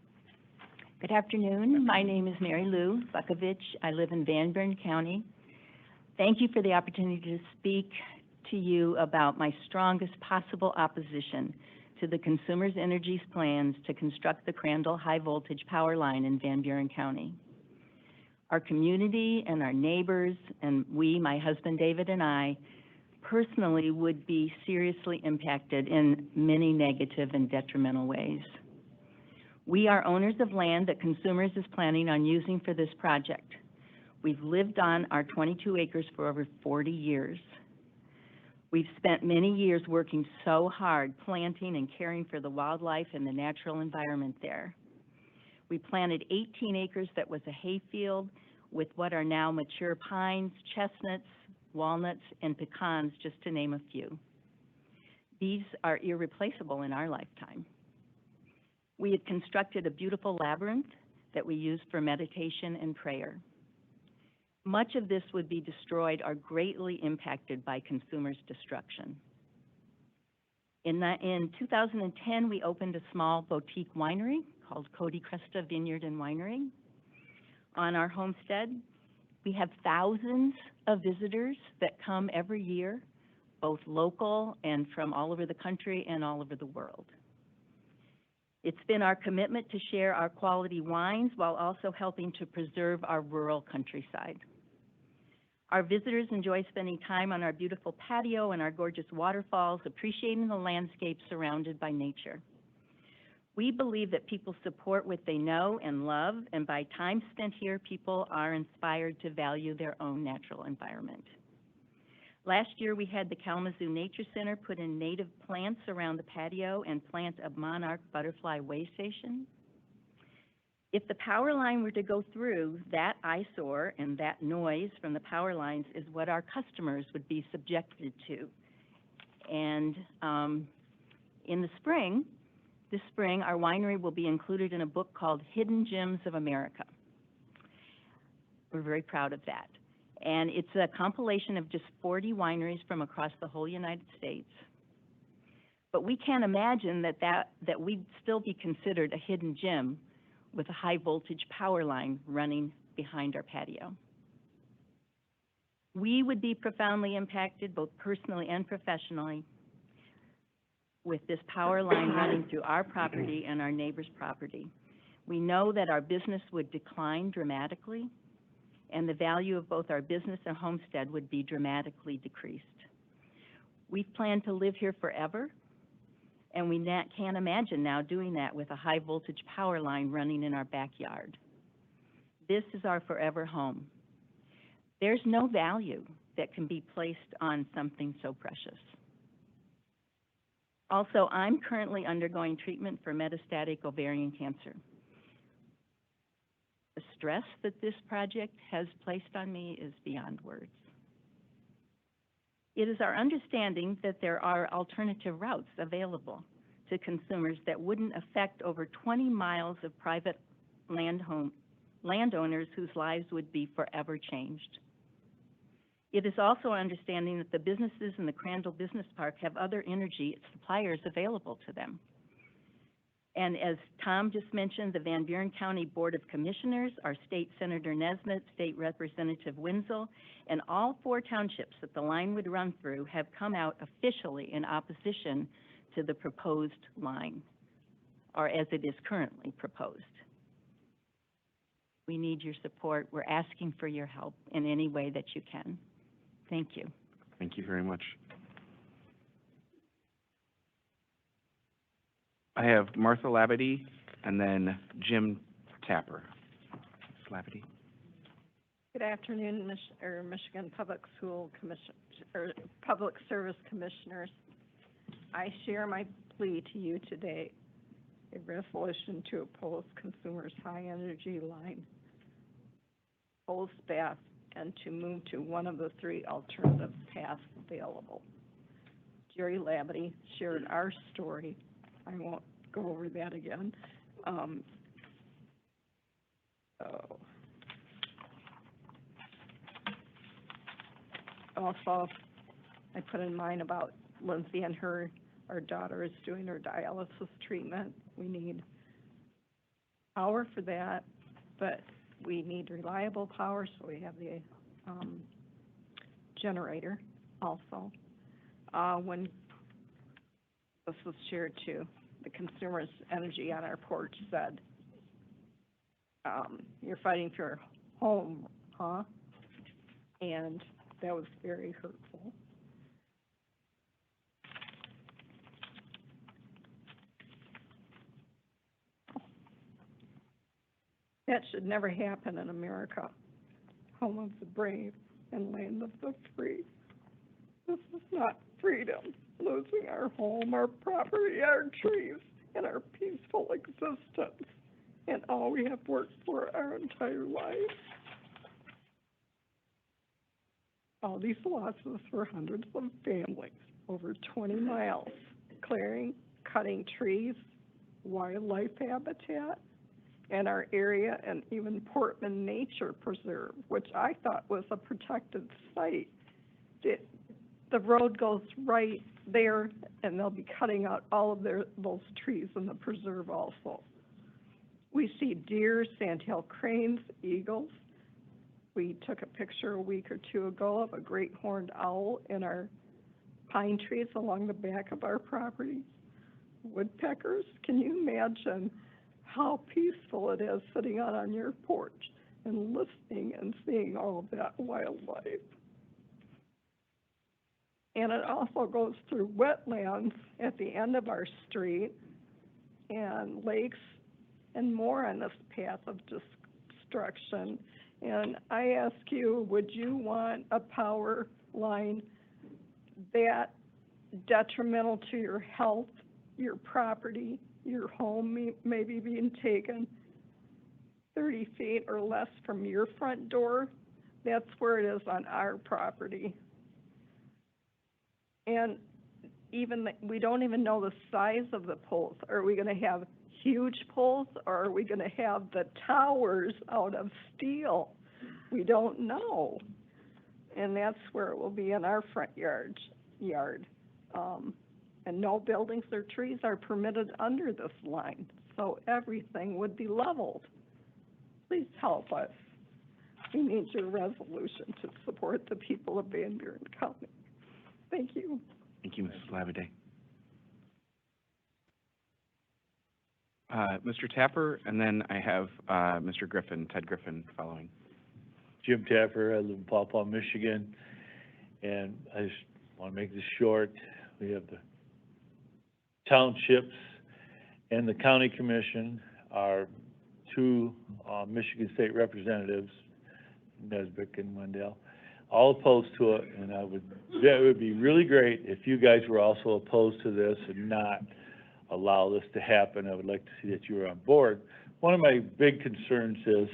Good afternoon. My name is Mary Lou Butkovich. I live in Van Buren County. Thank you for the opportunity to speak to you about my strongest possible opposition to the Consumers Energy's plans to construct the Crandall High Voltage Power Line in Van Buren County. Our community and our neighbors, and we, my husband David and I, personally would be seriously impacted in many negative and detrimental ways. We are owners of land that Consumers is planning on using for this project. We've lived on our 22 acres for over 40 years. We've spent many years working so hard planting and caring for the wildlife and the natural environment there. We planted 18 acres that was a hayfield with what are now mature pines, chestnuts, walnuts, and pecans, just to name a few. These are irreplaceable in our lifetime. We had constructed a beautiful labyrinth that we used for meditation and prayer. Much of this would be destroyed or greatly impacted by Consumers' destruction. In 2010, we opened a small boutique winery called Cody Cresta Vineyard and Winery on our homestead. We have thousands of visitors that come every year, both local and from all over the country and all over the world. It's been our commitment to share our quality wines while also helping to preserve our rural countryside. Our visitors enjoy spending time on our beautiful patio and our gorgeous waterfalls, appreciating the landscape surrounded by nature. We believe that people support what they know and love, and by time spent here, people are inspired to value their own natural environment. Last year, we had the Kalamazoo Nature Center put in native plants around the patio and plant a monarch butterfly way station. If the power line were to go through, that eyesore and that noise from the power lines is what our customers would be subjected to. And in the spring, this spring, our winery will be included in a book called Hidden Gems of America. We're very proud of that. And it's a compilation of just 40 wineries from across the whole United States. But we can't imagine that we'd still be considered a hidden gem with a high voltage power line running behind our patio. We would be profoundly impacted both personally and professionally with this power line running through our property and our neighbor's property. We know that our business would decline dramatically, and the value of both our business and homestead would be dramatically decreased. We've planned to live here forever, and we can't imagine now doing that with a high voltage power line running in our backyard. This is our forever home. There's no value that can be placed on something so precious. Also, I'm currently undergoing treatment for metastatic ovarian cancer. The stress that this project has placed on me is beyond words. It is our understanding that there are alternative routes available to consumers that wouldn't affect over 20 miles of private landowners whose lives would be forever changed. It is also our understanding that the businesses in the Crandall Business Park have other energy suppliers available to them. And as Tom just mentioned, the Van Buren County Board of Commissioners, our State Senator Nesbitt, State Representative Wenzel, and all 4 townships that the line would run through have come out officially in opposition to the proposed line, or as it is currently proposed. We need your support. We're asking for your help in any way that you can. Thank you. Thank you very much. I have Martha Labadie and then Jim Tapper. Ms. Labadie. Good afternoon, Michigan Public Service Commissioners. I share my plea to you today, a resolution to oppose Consumers' high energy line, oppose SPAF, and to move to one of the 3 alternative paths available. Jerry Labadie shared our story. I won't go over that again. Also, I put in mind about Lindsay and our daughter is doing her dialysis treatment. We need power for that, but we need reliable power, so we have the generator also. When this was shared too, the Consumers Energy on our porch said, you're fighting for your home, huh? And that was very hurtful. That should never happen in America, home of the brave and land of the free. This is not freedom, losing our home, our property, our trees, and our peaceful existence, and all we have worked for our entire life. All these losses for hundreds of families, over 20 miles, clearing, cutting trees, wildlife habitat, and our area, and even Portman Nature Preserve, which I thought was a protected site. The road goes right there, and they'll be cutting out all of those trees in the preserve also. We see deer, sandhill cranes, eagles. We took a picture a week or two ago of a great horned owl in our pine trees along the back of our property. Woodpeckers, can you imagine how peaceful it is sitting out on your porch and listening and seeing all of that wildlife? And it also goes through wetlands at the end of our street and lakes and more on this path of destruction. And I ask you, would you want a power line that detrimental to your health, your property, your home maybe being taken 30 feet or less from your front door? That's where it is on our property. And we don't even know the size of the poles. Are we going to have huge poles, or are we going to have the towers out of steel? We don't know. And that's where it will be in our front yard. And no buildings or trees are permitted under this line, so everything would be leveled. Please help us. We need your resolution to support the people of Van Buren County. Thank you. Thank you, Mrs. Laviday. Mr. Tapper, and then I have Mr. Griffin, Ted Griffin, following. Jim Tapper, I live in Paw Paw, Michigan, and I just want to make this short. We have the townships and the county commission, our two Michigan State representatives, Nesbitt and Wendell, all opposed to it, and it would be really great if you guys were also opposed to this and not allow this to happen. I would like to see that you were on board. One of my big concerns is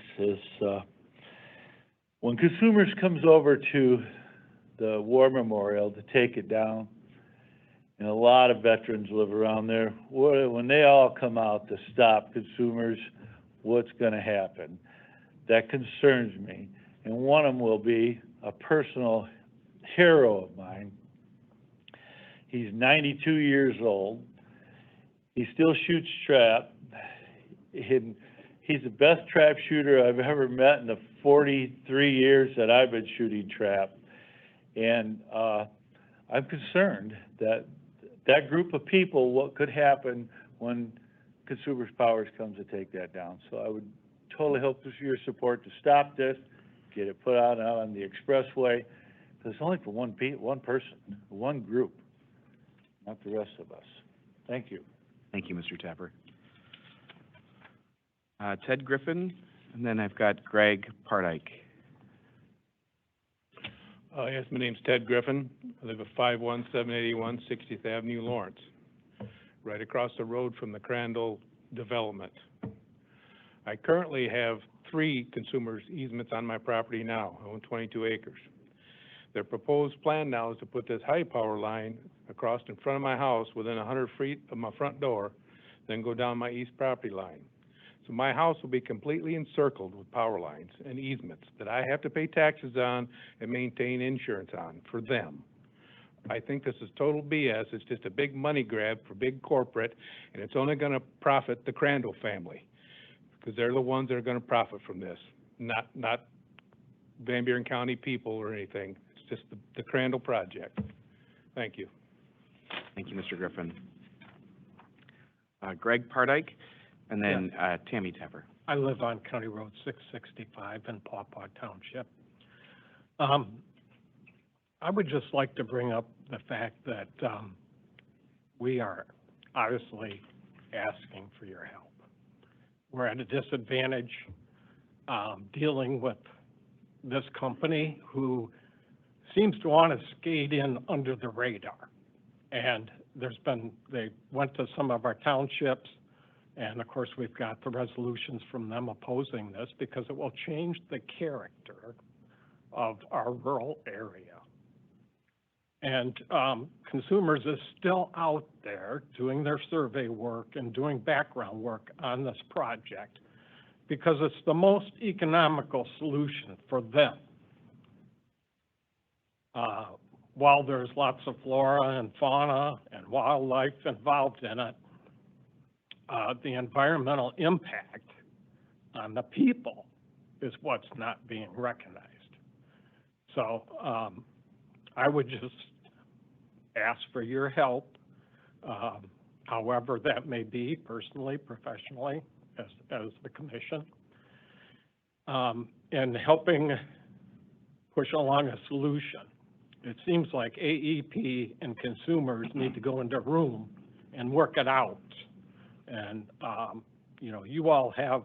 when consumers comes over to the war memorial to take it down, and a lot of veterans live around there, when they all come out to stop consumers, what's going to happen? That concerns me. And one of them will be a personal hero of mine. He's 92 years old. He still shoots trap. He's the best trap shooter I've ever met in the 43 years that I've been shooting trap. And I'm concerned that that group of people, what could happen when Consumers Powers comes to take that down. So I would totally hope for your support to stop this, get it put out on the expressway, because it's only for one person, one group, not the rest of us. Thank you. Thank you, Mr. Tapper. Ted Griffin, and then I've got Greg Pardyke. Yes, my name's Ted Griffin. I live at 51781 60th Avenue, Lawrence, right across the road from the Crandall development. I currently have 3 consumers' easements on my property now. I own 22 acres. Their proposed plan now is to put this high power line across in front of my house within 100 feet of my front door, then go down my east property line. So my house will be completely encircled with power lines and easements that I have to pay taxes on and maintain insurance on for them. I think this is total BS. It's just a big money grab for big corporate, and it's only going to profit the Crandall family, because they're the ones that are going to profit from this, not Van Buren County people or anything. It's just the Crandall project. Thank you. Thank you, Mr. Griffin. Greg Pardyke, and then Tammy Tapper. I live on County Road 665 in Paw Paw Township. I would just like to bring up the fact that we are obviously asking for your help. We're at a disadvantage dealing with this company who seems to want to skate in under the radar. And they went to some of our townships, and of course, we've got the resolutions from them opposing this because it will change the character of our rural area. And Consumers is still out there doing their survey work and doing background work on this project because it's the most economical solution for them. While there's lots of flora and fauna and wildlife involved in it, the environmental impact on the people is what's not being recognized. So I would just ask for your help, however that may be, personally, professionally, as the commission, in helping push along a solution. It seems like AEP and Consumers need to go into a room and work it out. And, you all have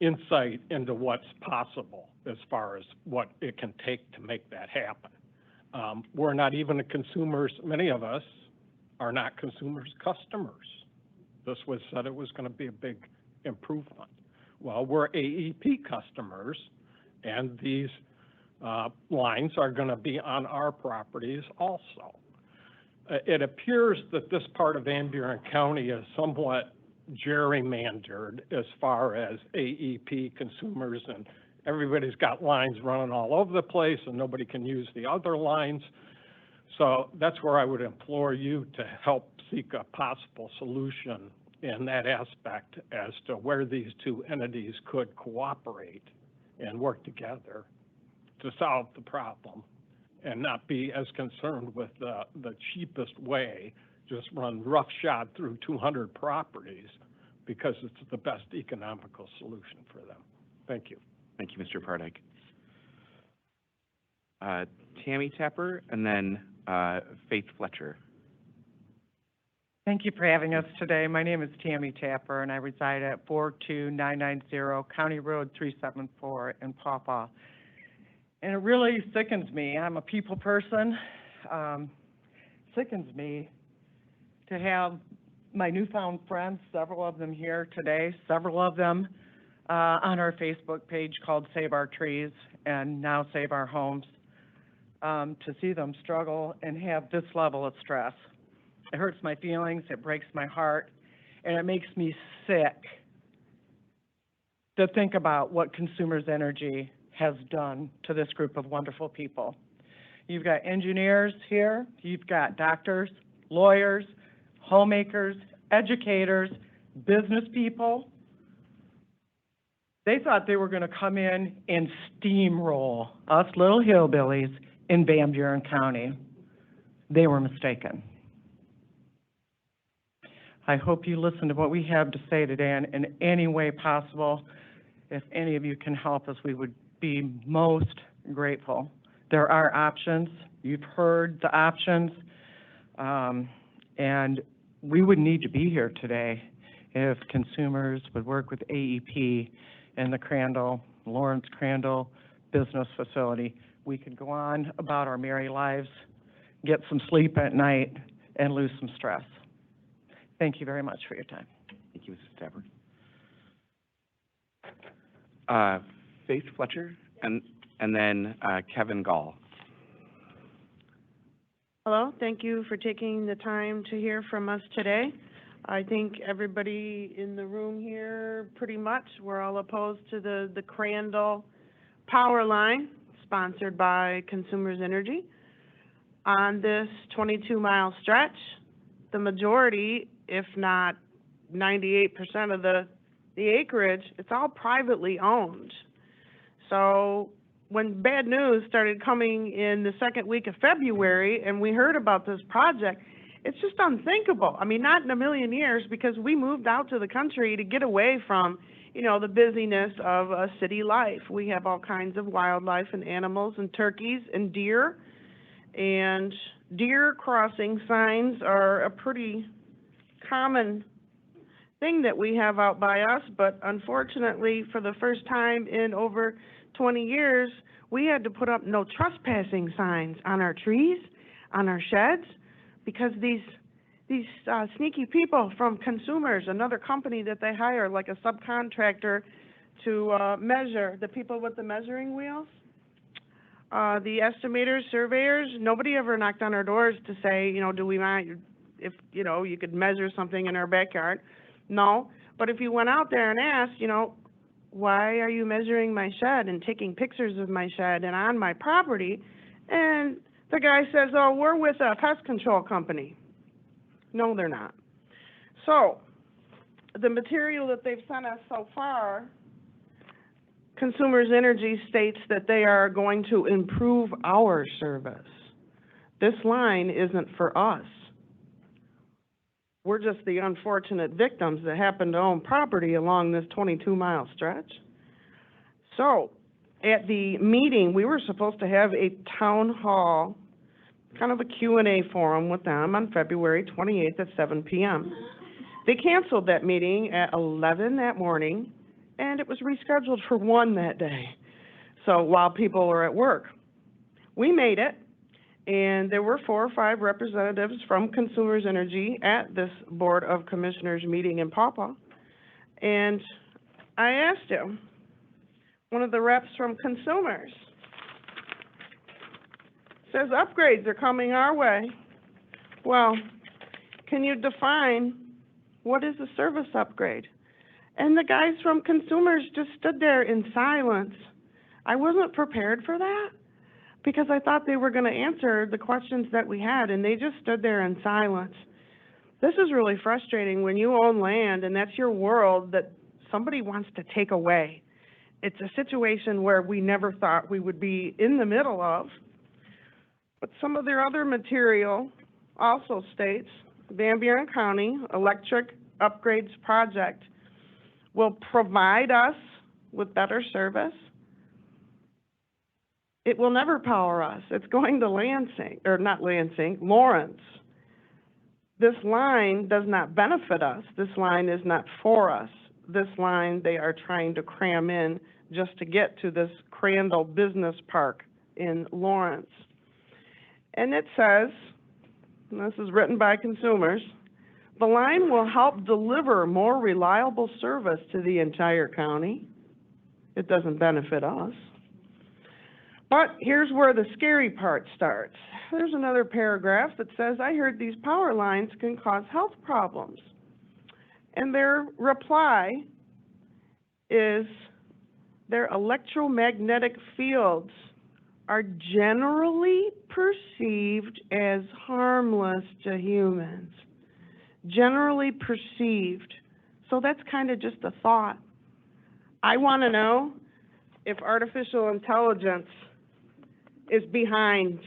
insight into what's possible as far as what it can take to make that happen. We're not even Consumers, many of us are not Consumers customers. This was said it was going to be a big improvement. Well, we're AEP customers, and these lines are going to be on our properties also. It appears that this part of Van Buren County is somewhat gerrymandered as far as AEP Consumers, and everybody's got lines running all over the place and nobody can use the other lines. So that's where I would implore you to help seek a possible solution in that aspect as to where these two entities could cooperate and work together to solve the problem and not be as concerned with the cheapest way, just run roughshod through 200 properties because it's the best economical solution for them. Thank you. Thank you, Mr. Pardig. Tammy Tapper, and then Faith Fletcher. Thank you for having us today. My name is Tammy Tapper, and I reside at 42990 County Road 374 in Pawpaw. And it really sickens me. I'm a people person. Sickens me to have my newfound friends, several of them here today, several of them on our Facebook page called Save Our Trees and now Save Our Homes, to see them struggle and have this level of stress. It hurts my feelings, it breaks my heart, and it makes me sick to think about what Consumers Energy has done to this group of wonderful people. You've got engineers here, you've got doctors, lawyers, homemakers, educators, business people. They thought they were going to come in and steamroll us little hillbillies in Van Buren County. They were mistaken. I hope you listen to what we have to say today, and in any way possible, if any of you can help us, we would be most grateful. There are options. You've heard the options, and we would need to be here today if Consumers would work with AEP and the Lawrence Crandall business facility. We could go on about our merry lives, get some sleep at night, and lose some stress. Thank you very much for your time. Thank you, Mrs. Tapper. Faith Fletcher, and then Kevin Gall. Hello, thank you for taking the time to hear from us today. I think everybody in the room here, pretty much, we're all opposed to the Crandall power line, sponsored by Consumers Energy. On this 22-mile stretch, the majority, if not 98% of the acreage, it's all privately owned. So when bad news started coming in the second week of February and we heard about this project, it's just unthinkable. I mean, not in a million years, because we moved out to the country to get away from, the busyness of a city life. We have all kinds of wildlife and animals and turkeys and deer. And deer crossing signs are a pretty common thing that we have out by us, but unfortunately, for the first time in over 20 years, we had to put up no trespassing signs on our trees, on our sheds, because these sneaky people from Consumers, another company that they hire, like a subcontractor to measure, the people with the measuring wheels, the estimators, surveyors, nobody ever knocked on our doors to say, you know, do we mind if, you know, you could measure something in our backyard? No. But if you went out there and asked, you know, why are you measuring my shed and taking pictures of my shed and on my property? And the guy says, oh, we're with a pest control company. No, they're not. So the material that they've sent us so far, Consumers Energy states that they are going to improve our service. This line isn't for us. We're just the unfortunate victims that happen to own property along this 22-mile stretch. So at the meeting, we were supposed to have a town hall, kind of a Q&A forum with them on February 28th at 7 p.m. They canceled that meeting at 11 that morning, and it was rescheduled for 1 that day, so while people were at work. We made it, and there were 4 or 5 representatives from Consumers Energy at this Board of Commissioners meeting in Pawpaw, and I asked him, one of the reps from Consumers, says upgrades are coming our way. Well, can you define what is a service upgrade? And the guys from Consumers just stood there in silence. I wasn't prepared for that because I thought they were going to answer the questions that we had, and they just stood there in silence. This is really frustrating when you own land and that's your world that somebody wants to take away. It's a situation where we never thought we would be in the middle of. But some of their other material also states Van Buren County Electric Upgrades Project will provide us with better service. It will never power us. It's going to Lansing, or not Lansing, Lawrence. This line does not benefit us. This line is not for us. This line they are trying to cram in just to get to this Crandall Business Park in Lawrence. And it says, and this is written by Consumers, the line will help deliver more reliable service to the entire county. It doesn't benefit us. But here's where the scary part starts. There's another paragraph that says, I heard these power lines can cause health problems. And their reply is their electromagnetic fields are generally perceived as harmless to humans. Generally perceived. So that's kind of just a thought. I want to know if artificial intelligence is behind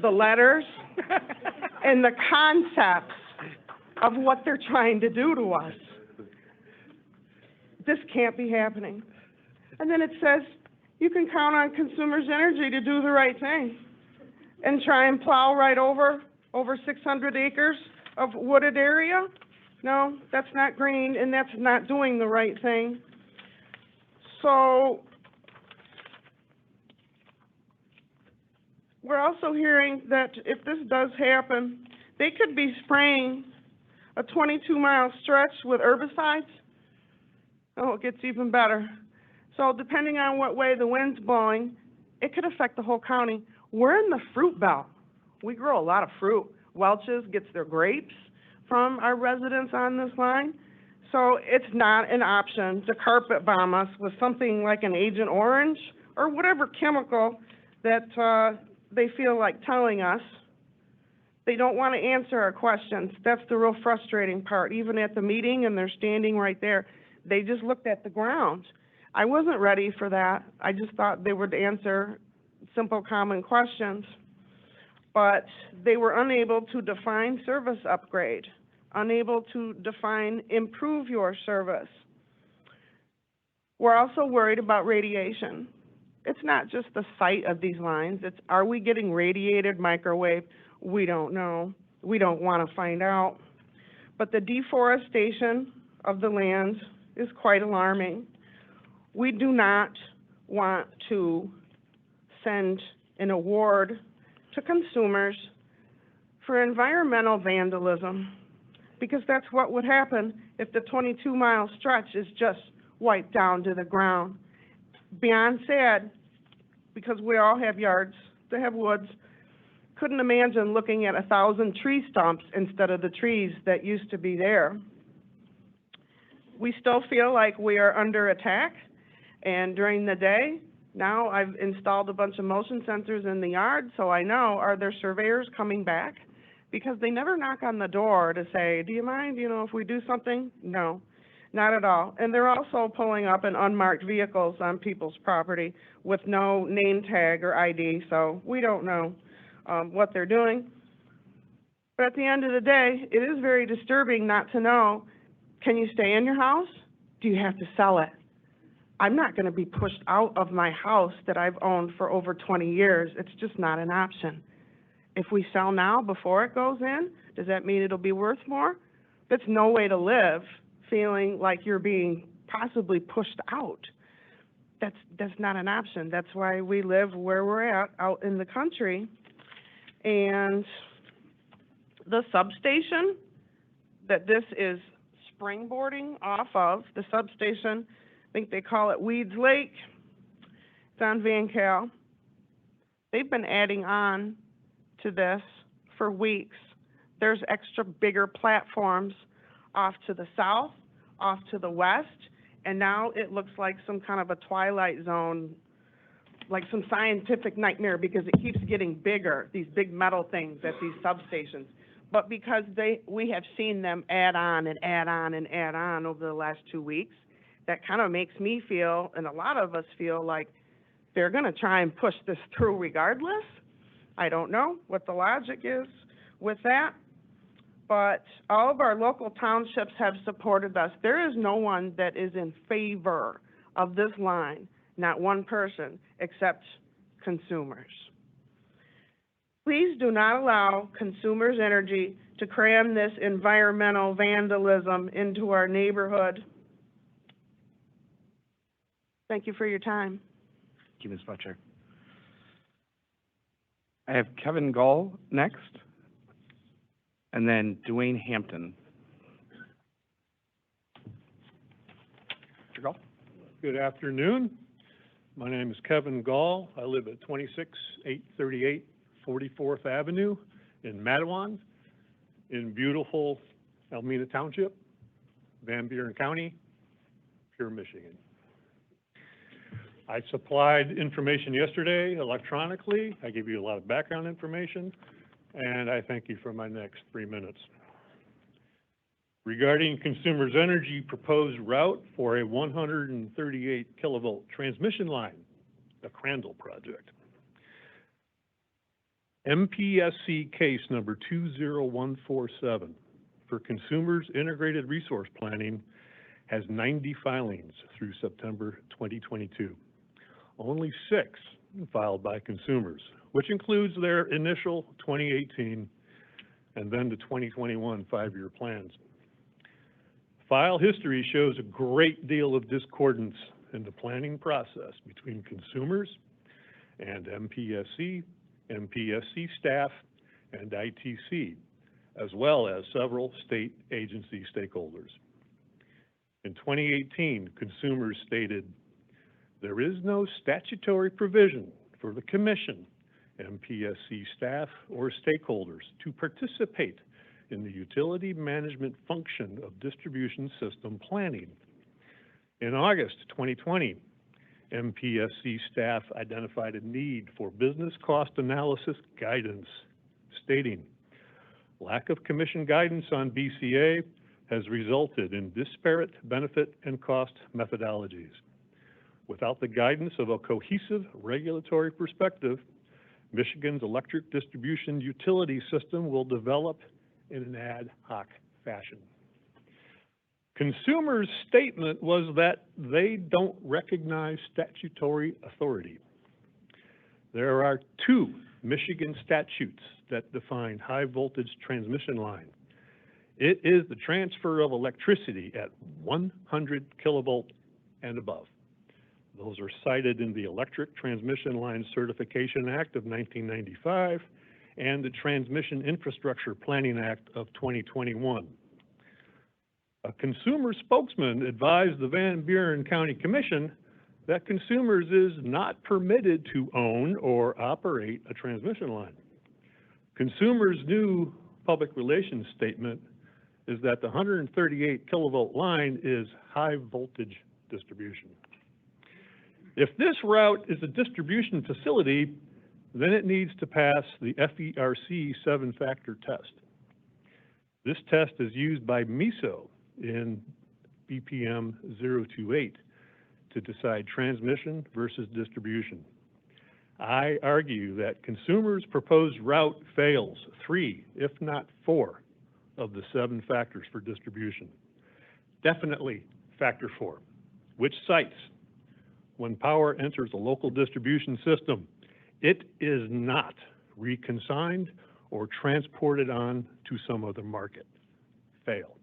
the letters and the concepts of what they're trying to do to us. This can't be happening. And then it says, you can count on Consumers Energy to do the right thing and try and plow right over 600 acres of wooded area. No, that's not green, and that's not doing the right thing. So we're also hearing that if this does happen, they could be spraying a 22-mile stretch with herbicides. Oh, it gets even better. So depending on what way the wind's blowing, it could affect the whole county. We're in the fruit belt. We grow a lot of fruit. Welch's gets their grapes from our residents on this line. So it's not an option to carpet bomb us with something like an Agent Orange or whatever chemical that they feel like telling us. They don't want to answer our questions. That's the real frustrating part. Even at the meeting, and they're standing right there, they just looked at the ground. I wasn't ready for that. I just thought they would answer simple, common questions. But they were unable to define service upgrade, unable to define improve your service. We're also worried about radiation. It's not just the site of these lines. It's, are we getting radiated microwave? We don't know. We don't want to find out. But the deforestation of the land is quite alarming. We do not want to send an award to consumers for environmental vandalism, because that's what would happen if the 22-mile stretch is just wiped down to the ground. Beyond sad, because we all have yards that have woods, couldn't imagine looking at 1,000 tree stumps instead of the trees that used to be there. We still feel like we are under attack, and during the day, now I've installed a bunch of motion sensors in the yard, so I know, are there surveyors coming back? Because they never knock on the door to say, do you mind, if we do something? No, not at all. And they're also pulling up in unmarked vehicles on people's property with no name tag or ID, so we don't know what they're doing. But at the end of the day, it is very disturbing not to know, can you stay in your house? Do you have to sell it? I'm not going to be pushed out of my house that I've owned for over 20 years. It's just not an option. If we sell now before it goes in, does that mean it'll be worth more? That's no way to live, feeling like you're being possibly pushed out. That's not an option. That's why we live where we're at, out in the country. And the substation that this is springboarding off of, the substation, I think they call it Weeds Lake, it's on Van Cal. They've been adding on to this for weeks. There's extra bigger platforms off to the south, off to the west, and now it looks like some kind of a twilight zone, like some scientific nightmare, because it keeps getting bigger, these big metal things at these substations. But because we have seen them add on and add on and add on over the last 2 weeks, that kind of makes me feel, and a lot of us feel, like they're going to try and push this through regardless. I don't know what the logic is with that, but all of our local townships have supported us. There is no one that is in favor of this line, not one person, except consumers. Please do not allow Consumers Energy to cram this environmental vandalism into our neighborhood. Thank you for your time. Thank you, Ms. Fletcher. I have Kevin Gall next, and then Dwayne Hampton. Mr. Gall? Good afternoon. My name is Kevin Gall. I live at 26838 44th Avenue in Matawan, in beautiful Almena Township, Van Buren County, Pure, Michigan. I supplied information yesterday electronically. I gave you a lot of background information, and I thank you for my next 3 minutes. Regarding Consumers Energy proposed route for a 138 kilovolt transmission line, the Crandall project. MPSC case number 20147 for Consumers Integrated Resource Planning has 90 filings through September 2022. Only 6 filed by consumers, which includes their initial 2018 and then the 2021 5-year plans. File history shows a great deal of discordance in the planning process between consumers and MPSC, MPSC staff, and ITC, as well as several state agency stakeholders. In 2018, consumers stated, there is no statutory provision for the Commission, MPSC staff, or stakeholders to participate in the utility management function of distribution system planning. In August 2020, MPSC staff identified a need for business cost analysis guidance, stating, lack of Commission guidance on BCA has resulted in disparate benefit and cost methodologies. Without the guidance of a cohesive regulatory perspective, Michigan's electric distribution utility system will develop in an ad hoc fashion. Consumers' statement was that they don't recognize statutory authority. There are 2 Michigan statutes that define high voltage transmission line. It is the transfer of electricity at 100 kilovolt and above. Those are cited in the Electric Transmission Line Certification Act of 1995 and the Transmission Infrastructure Planning Act of 2021. A consumer spokesman advised the Van Buren County Commission that consumers is not permitted to own or operate a transmission line. Consumers' new public relations statement is that the 138 kilovolt line is high voltage distribution. If this route is a distribution facility, then it needs to pass the FERC 7-factor test. This test is used by MISO in BPM 028 to decide transmission versus distribution. I argue that consumers' proposed route fails 3, if not 4, of the 7 factors for distribution. Definitely factor 4, which cites when power enters a local distribution system, it is not reconsigned or transported on to some other market. Fail.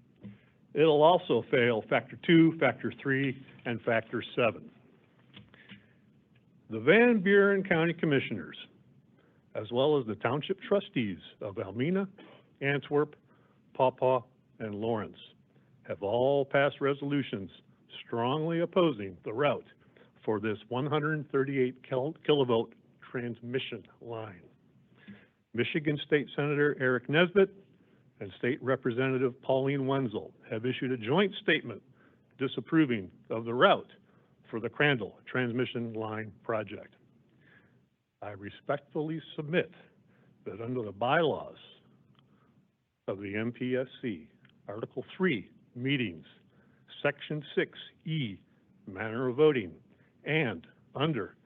It'll also fail factor 2, factor 3, and factor 7. The Van Buren County Commissioners, as well as the Township Trustees of Almena, Antwerp, Pawpaw, and Lawrence, have all passed resolutions strongly opposing the route for this 138 kilovolt transmission line. Michigan State Senator Eric Nesbitt and State Representative Pauline Wenzel have issued a joint statement disapproving of the route for the Crandall transmission line project. I respectfully submit that under the bylaws of the MPSC, Article 3, Meetings, Section 6E, Manner of Voting, and under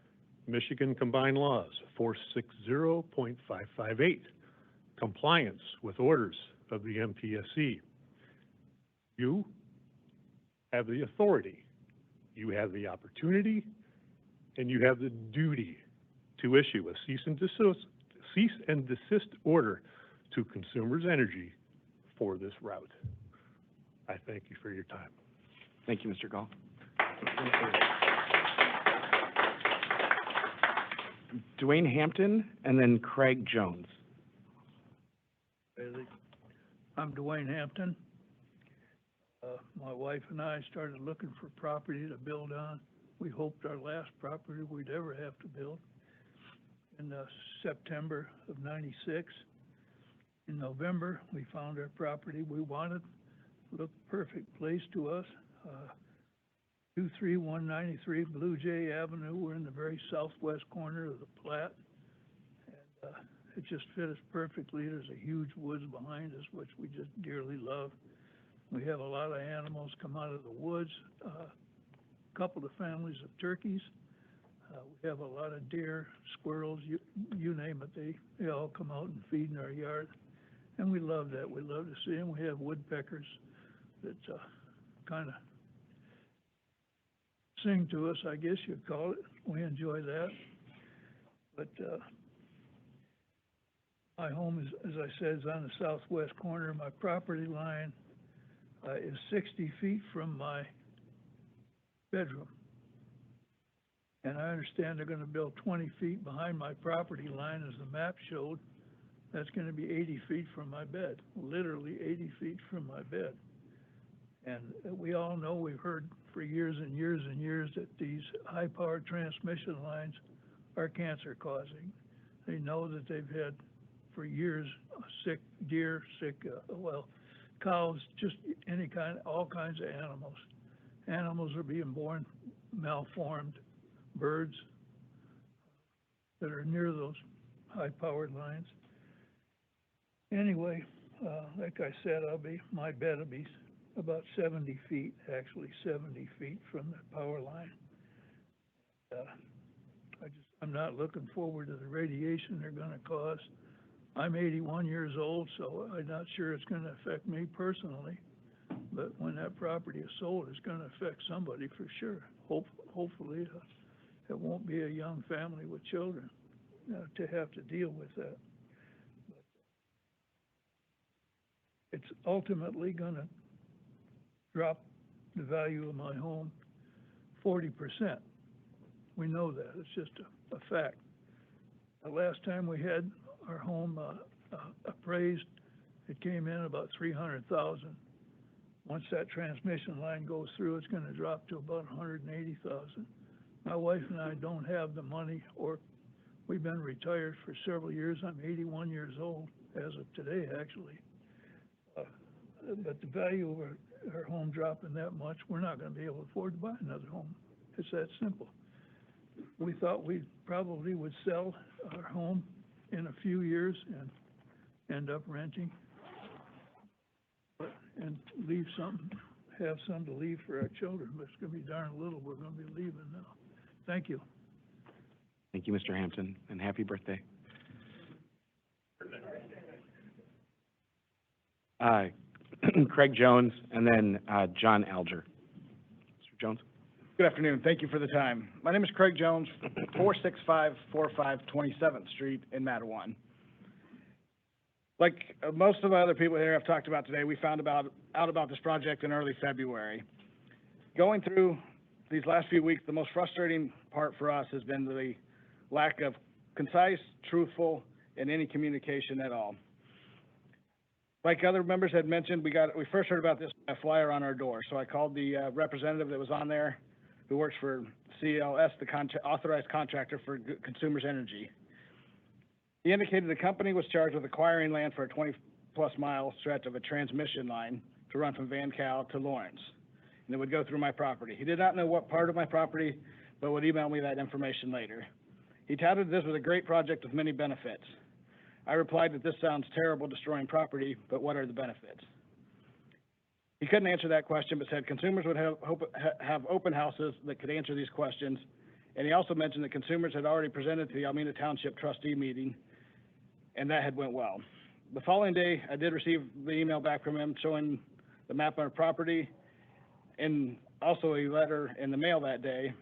Michigan Combined Laws 460.558, compliance with orders of the MPSC, you have the authority, you have the opportunity, and you have the duty to issue a cease and desist order to Consumers Energy for this route. I thank you for your time. Thank you, Mr. Gall. Dwayne Hampton, and then Craig Jones. I'm Dwayne Hampton. My wife and I started looking for property to build on. We hoped our last property we'd ever have to build in September of '96. In November, we found our property we wanted. Looked perfect place to us. 23193 Blue Jay Avenue. We're in the very southwest corner of the Platte. And it just fit us perfectly. There's a huge woods behind us, which we just dearly love. We have a lot of animals come out of the woods, a couple of families of turkeys. We have a lot of deer, squirrels, you name it, they all come out and feed in our yard. And we love that. We love to see them. We have woodpeckers that kind of sing to us, I guess you'd call it. We enjoy that. But my home is, as I said, is on the southwest corner. My property line is 60 feet from my bedroom. And I understand they're going to build 20 feet behind my property line, as the map showed. That's going to be 80 feet from my bed, literally 80 feet from my bed. And we all know, we've heard for years and years and years that these high-powered transmission lines are cancer-causing. They know that they've had for years sick deer, sick, cows, just any kind, all kinds of animals. Animals are being born malformed, birds that are near those high-powered lines. Anyway, like I said, my bed will be about 70 feet, actually 70 feet from the power line. I'm not looking forward to the radiation they're going to cause. I'm 81 years old, so I'm not sure it's going to affect me personally. But when that property is sold, it's going to affect somebody for sure. Hopefully, it won't be a young family with children to have to deal with that. it's ultimately gonna drop the value of my home 40%. We know that, it's just a fact. The last time we had our home appraised, it came in about 300,000. Once that transmission line goes through, it's gonna drop to about 180,000. My wife and I don't have the money, or we've been retired for several years. I'm 81 years old as of today, actually. But the value of our home dropping that much, we're not gonna be able to afford to buy another home. It's that simple. We thought we probably would sell our home in a few years and end up renting, and leave something, have some to leave for our children, but it's gonna be darn little we're gonna be leaving now. Thank you. Thank you, Mr. Hampton, and happy birthday. Craig Jones, and then John Alger. Mr. Jones? Good afternoon. Thank you for the time. My name is Craig Jones, 46545 27th Street in Mattawan. Like most of the other people here I've talked about today, we found out about this project in early February. Going through these last few weeks, the most frustrating part for us has been the lack of concise, truthful, and any communication at all. Like other members had mentioned, we first heard about this by a flyer on our door. So I called the representative that was on there, who works for CLS, the authorized contractor for Consumers Energy. He indicated the company was charged with acquiring land for a 20-plus mile stretch of a transmission line to run from Van Cal to Lawrence, and it would go through my property. He did not know what part of my property, but would email me that information later. He touted this was a great project with many benefits. I replied that this sounds terrible, destroying property, but what are the benefits? He couldn't answer that question, but said consumers would have open houses that could answer these questions. And he also mentioned that consumers had already presented to the Almena Township trustee meeting, and that had went well. The following day, I did receive the email back from him showing the map on our property, and also a letter in the mail that day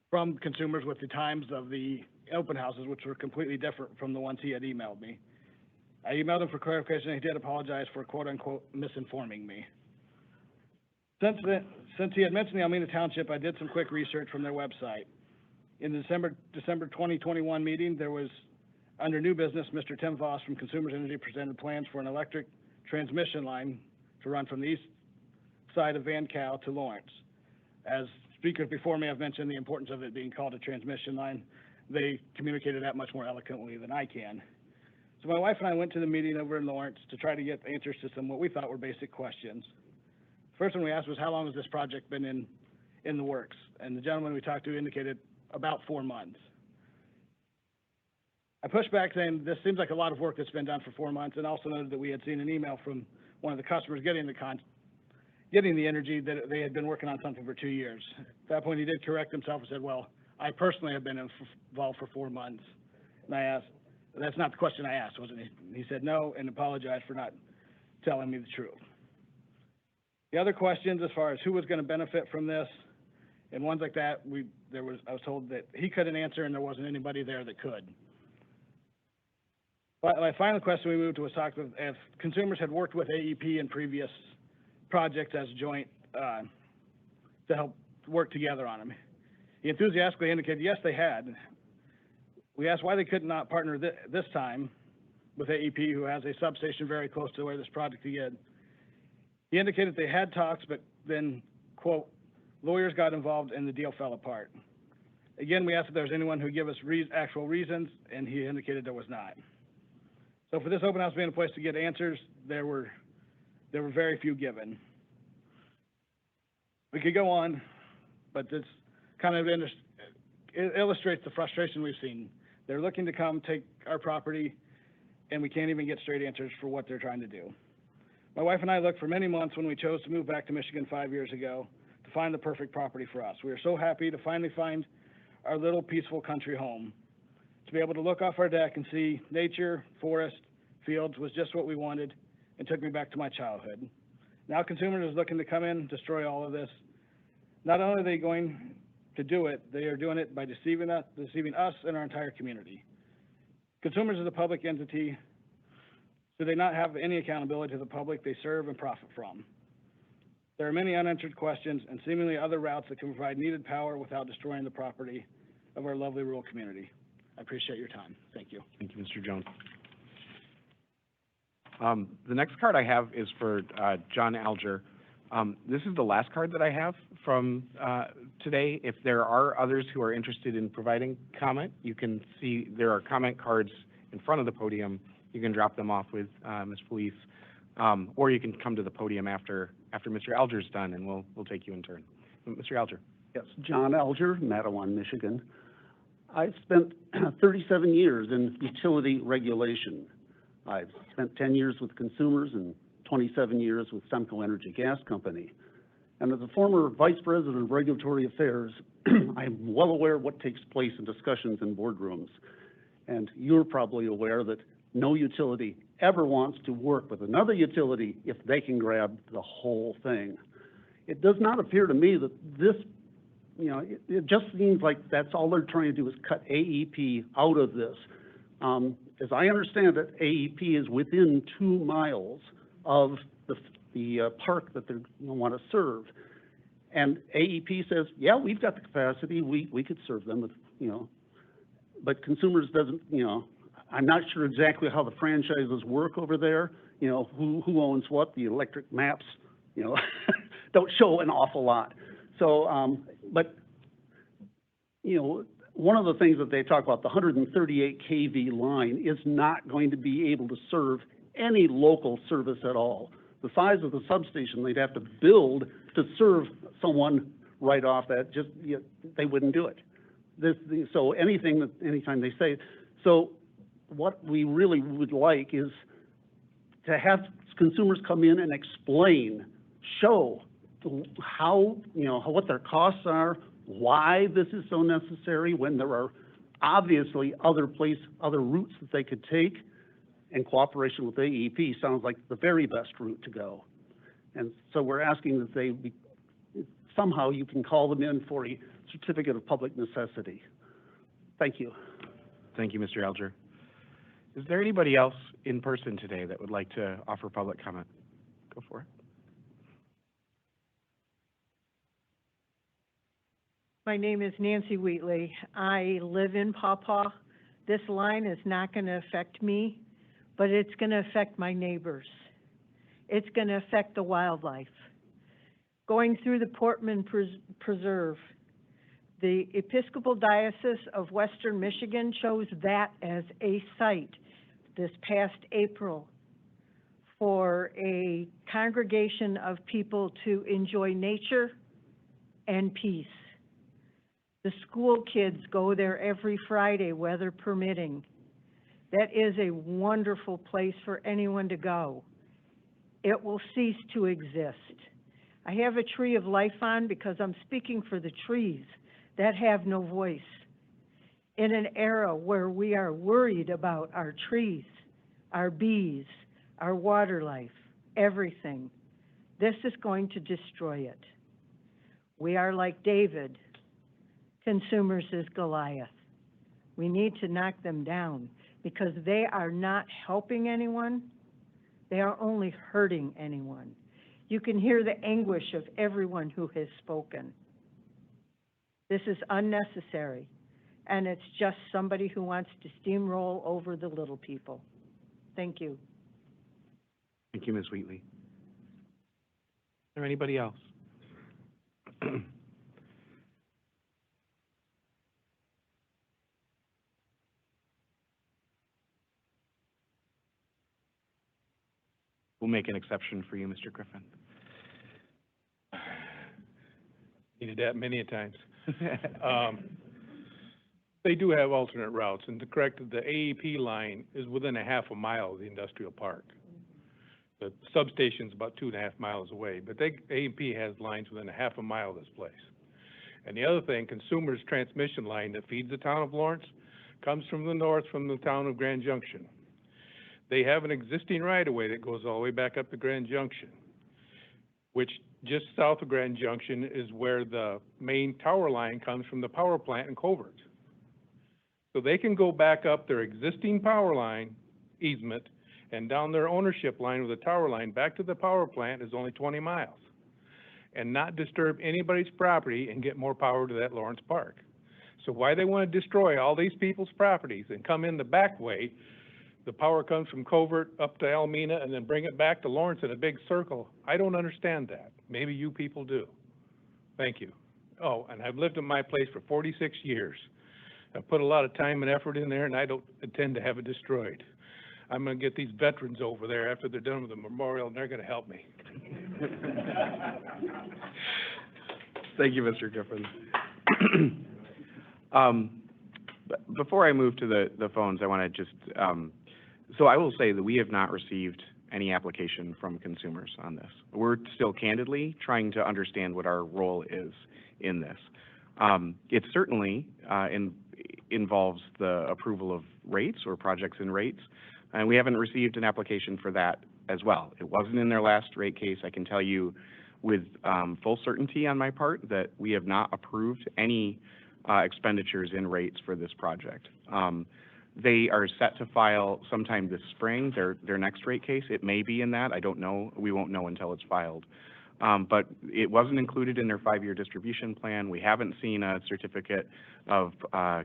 from consumers with the times of the open houses, which were completely different from the ones he had emailed me. I emailed him for clarification, and he did apologize for quote-unquote misinforming me. Since he had mentioned the Almena Township, I did some quick research from their website. In the December 2021 meeting, there was, under new business, Mr. Tim Voss from Consumers Energy presented plans for an electric transmission line to run from the east side of Van Cal to Lawrence. As speakers before me have mentioned the importance of it being called a transmission line, they communicated that much more eloquently than I can. So my wife and I went to the meeting over in Lawrence to try to get answers to some what we thought were basic questions. First one we asked was, how long has this project been in the works? And the gentleman we talked to indicated about 4 months. I pushed back saying, this seems like a lot of work that's been done for 4 months, and also noted that we had seen an email from one of the customers getting the energy that they had been working on something for 2 years. At that point, he did correct himself and said, well, I personally have been involved for 4 months. And I asked, that's not the question I asked, wasn't it? He said no and apologized for not telling me the truth. The other questions, as far as who was going to benefit from this and ones like that, I was told that he couldn't answer and there wasn't anybody there that could. But my final question we moved to was talk with if consumers had worked with AEP in previous projects as joint to help work together on them. He enthusiastically indicated yes, they had. We asked why they could not partner this time with AEP, who has a substation very close to where this project began. He indicated they had talks, but then, quote, lawyers got involved and the deal fell apart. Again, we asked if there was anyone who would give us actual reasons, and he indicated there was not. So for this open house being a place to get answers, there were very few given. We could go on, but this kind of illustrates the frustration we've seen. They're looking to come take our property, and we can't even get straight answers for what they're trying to do. My wife and I looked for many months when we chose to move back to Michigan 5 years ago to find the perfect property for us. We were so happy to finally find our little peaceful country home. To be able to look off our deck and see nature, forest, fields was just what we wanted and took me back to my childhood. Now Consumers is looking to come in, destroy all of this. Not only are they going to do it, they are doing it by deceiving us and our entire community. Consumers is a public entity, should they not have any accountability to the public they serve and profit from? There are many unanswered questions and seemingly other routes that can provide needed power without destroying the property of our lovely rural community. I appreciate your time. Thank you. Thank you, Mr. Jones. The next card I have is for John Alger. This is the last card that I have from today. If there are others who are interested in providing comment, you can see there are comment cards in front of the podium. You can drop them off with Ms. Felice, or you can come to the podium after Mr. Alger's done, and we'll take you in turn. Mr. Alger. Yes, John Alger, Mattawan, Michigan. I've spent 37 years in utility regulation. I've spent 10 years with consumers and 27 years with Semco Energy Gas Company. And as a former vice president of regulatory affairs, I'm well aware of what takes place in discussions in boardrooms. And you're probably aware that no utility ever wants to work with another utility if they can grab the whole thing. It does not appear to me that this, it just seems like that's all they're trying to do is cut AEP out of this. As I understand it, AEP is within 2 miles of the park that they want to serve. And AEP says, yeah, we've got the capacity, we could serve them, but consumers doesn't, I'm not sure exactly how the franchises work over there, who owns what, the electric maps, don't show an awful lot. So, but, one of the things that they talk about, the 138 kV line is not going to be able to serve any local service at all. The size of the substation they'd have to build to serve someone right off that, they wouldn't do it. So anytime they say, so what we really would like is to have consumers come in and explain, show how, what their costs are, why this is so necessary when there are obviously other routes that they could take, and cooperation with AEP sounds like the very best route to go. And so we're asking that somehow you can call them in for a certificate of public necessity. Thank you. Thank you, Mr. Alger. Is there anybody else in person today that would like to offer public comment? Go for it. My name is Nancy Wheatley. I live in Paw Paw. This line is not going to affect me, but it's going to affect my neighbors. It's going to affect the wildlife. Going through the Portman Preserve, the Episcopal Diocese of Western Michigan chose that as a site this past April for a congregation of people to enjoy nature and peace. The school kids go there every Friday, weather permitting. That is a wonderful place for anyone to go. It will cease to exist. I have a tree of life on because I'm speaking for the trees that have no voice. In an era where we are worried about our trees, our bees, our water life, everything, this is going to destroy it. We are like David. Consumers is Goliath. We need to knock them down because they are not helping anyone. They are only hurting anyone. You can hear the anguish of everyone who has spoken. This is unnecessary, and it's just somebody who wants to steamroll over the little people. Thank you. Thank you, Ms. Wheatley. Is there anybody else? We'll make an exception for you, Mr. Griffin. Needed that many a times. They do have alternate routes, and to correct it, the AEP line is within a half a mile of the industrial park. The substation's about 2.5 miles away, but AEP has lines within a half a mile of this place. And the other thing, Consumers transmission line that feeds the town of Lawrence comes from the north, from the town of Grand Junction. They have an existing right-of-way that goes all the way back up to Grand Junction, which just south of Grand Junction is where the main tower line comes from the power plant in Covert. So they can go back up their existing power line easement and down their ownership line with a tower line back to the power plant is only 20 miles, and not disturb anybody's property and get more power to that Lawrence Park. So why they want to destroy all these people's properties and come in the back way, the power comes from Covert up to Almena and then bring it back to Lawrence in a big circle, I don't understand that. Maybe you people do. Thank you. Oh, and I've lived in my place for 46 years. I've put a lot of time and effort in there, and I don't intend to have it destroyed. I'm going to get these veterans over there after they're done with the memorial, and they're going to help me. Thank you, Mr. Griffin. Before I move to the phones, I want to just, so I will say that we have not received any application from consumers on this. We're still candidly trying to understand what our role is in this. It certainly involves the approval of rates or projects in rates, and we haven't received an application for that as well. It wasn't in their last rate case. I can tell you with full certainty on my part that we have not approved any expenditures in rates for this project. They are set to file sometime this spring, their next rate case. It may be in that, I don't know. We won't know until it's filed. But it wasn't included in their 5-year distribution plan. We haven't seen a certificate of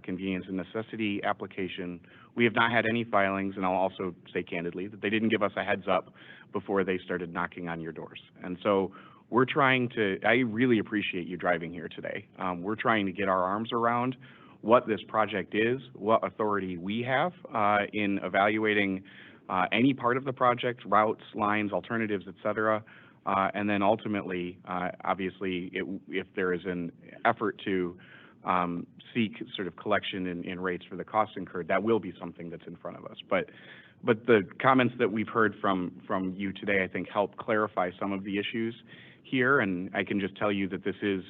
convenience and necessity application. We have not had any filings, and I'll also say candidly that they didn't give us a heads up before they started knocking on your doors. And so we're trying to, I really appreciate you driving here today. We're trying to get our arms around what this project is, what authority we have in evaluating any part of the project, routes, lines, alternatives, et cetera. And then ultimately, obviously, if there is an effort to seek sort of collection in rates for the costs incurred, that will be something that's in front of us. But the comments that we've heard from you today, I think, help clarify some of the issues here. And I can just tell you that this is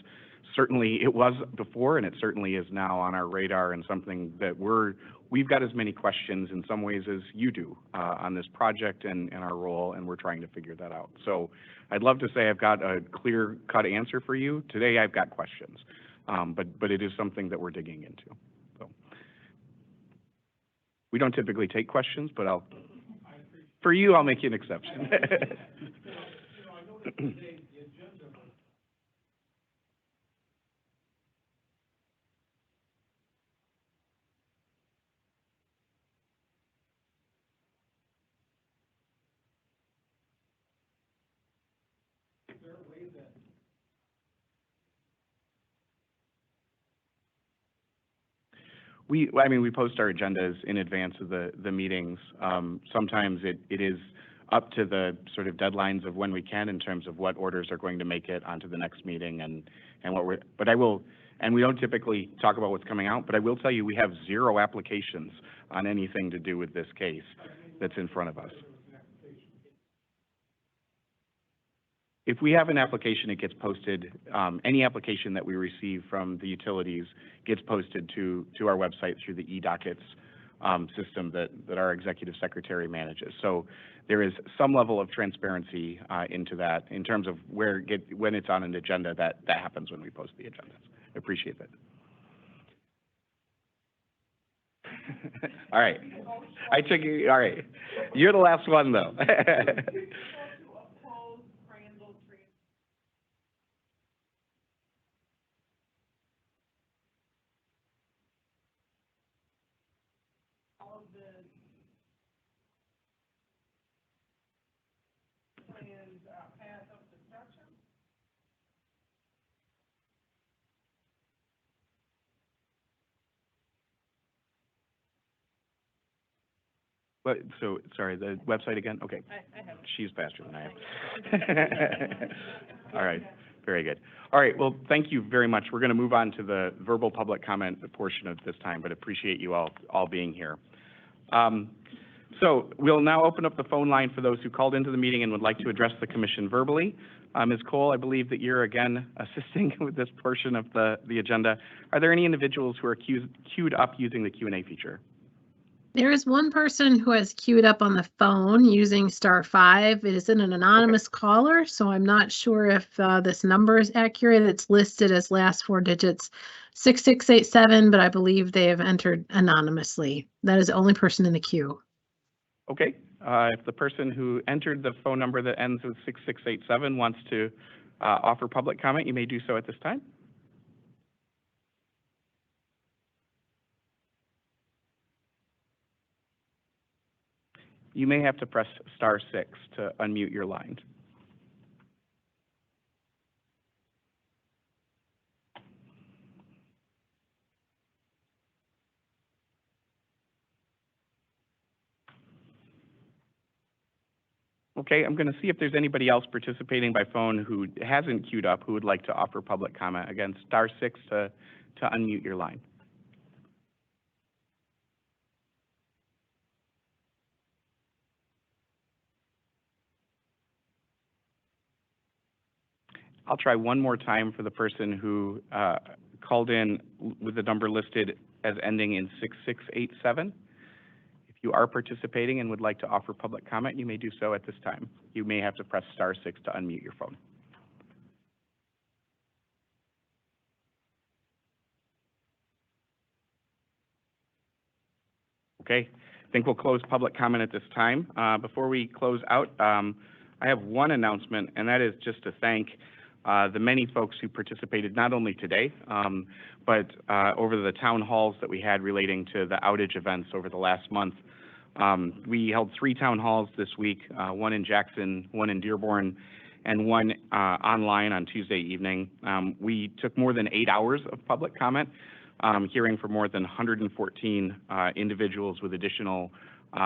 certainly, it was before, and it certainly is now on our radar, and something that we've got as many questions in some ways as you do on this project and our role, and we're trying to figure that out. So I'd love to say I've got a clear-cut answer for you. Today I've got questions, but it is something that we're digging into. So we don't typically take questions, but for you, I'll make you an exception. We post our agendas in advance of the meetings. Sometimes it is up to the sort of deadlines of when we can in terms of what orders are going to make it onto the next meeting and we don't typically talk about what's coming out, but I will tell you we have 0 applications on anything to do with this case that's in front of us. If we have an application, it gets posted. Any application that we receive from the utilities gets posted to our website through the e-dockets system that our executive secretary manages. So there is some level of transparency into that in terms of when it's on an agenda. That happens when we post the agendas. I appreciate that. All right. I took you. All right. You're the last one, though. So, sorry, the website again? Okay. I have. She's faster than I am. All right, very good. All right, well, thank you very much. We're going to move on to the verbal public comment portion of this time, but appreciate you all being here. So we'll now open up the phone line for those who called into the meeting and would like to address the commission verbally. Ms. Cole, I believe that you're again assisting with this portion of the agenda. Are there any individuals who are queued up using the Q&A feature? There is one person who has queued up on the phone using *5. It is an anonymous caller, so I'm not sure if this number is accurate. It's listed as last 4 digits 6687, but I believe they have entered anonymously. That is the only person in the queue. Okay, If the person who entered the phone number that ends with 6687 wants to offer public comment, you may do so at this time. You may have to press *6 to unmute your line. Okay, I'm going to see if there's anybody else participating by phone who hasn't queued up who would like to offer public comment. Again, *6 to unmute your line. I'll try one more time for the person who called in with the number listed as ending in 6687. If you are participating and would like to offer public comment, you may do so at this time. You may have to press *6 to unmute your phone. Okay, I think we'll close public comment at this time. Before we close out, I have one announcement, and that is just to thank the many folks who participated not only today, but over the town halls that we had relating to the outage events over the last month. We held 3 town halls this week, one in Jackson, one in Dearborn, and one online on Tuesday evening. We took more than 8 hours of public comment, hearing from more than 114 individuals with additional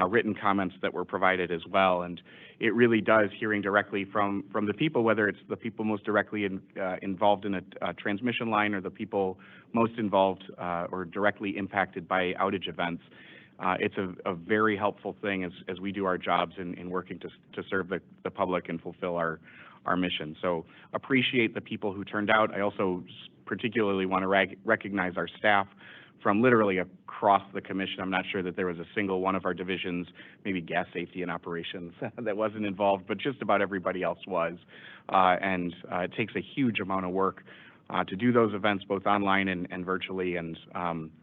written comments that were provided as well. And it really does, hearing directly from the people, whether it's the people most directly involved in a transmission line or the people most involved or directly impacted by outage events. It's a very helpful thing as we do our jobs in working to serve the public and fulfill our mission. So appreciate the people who turned out. I also particularly want to recognize our staff from literally across the commission. I'm not sure that there was a single one of our divisions, maybe gas safety and operations, that wasn't involved, but just about everybody else was. And it takes a huge amount of work to do those events, both online and virtually, and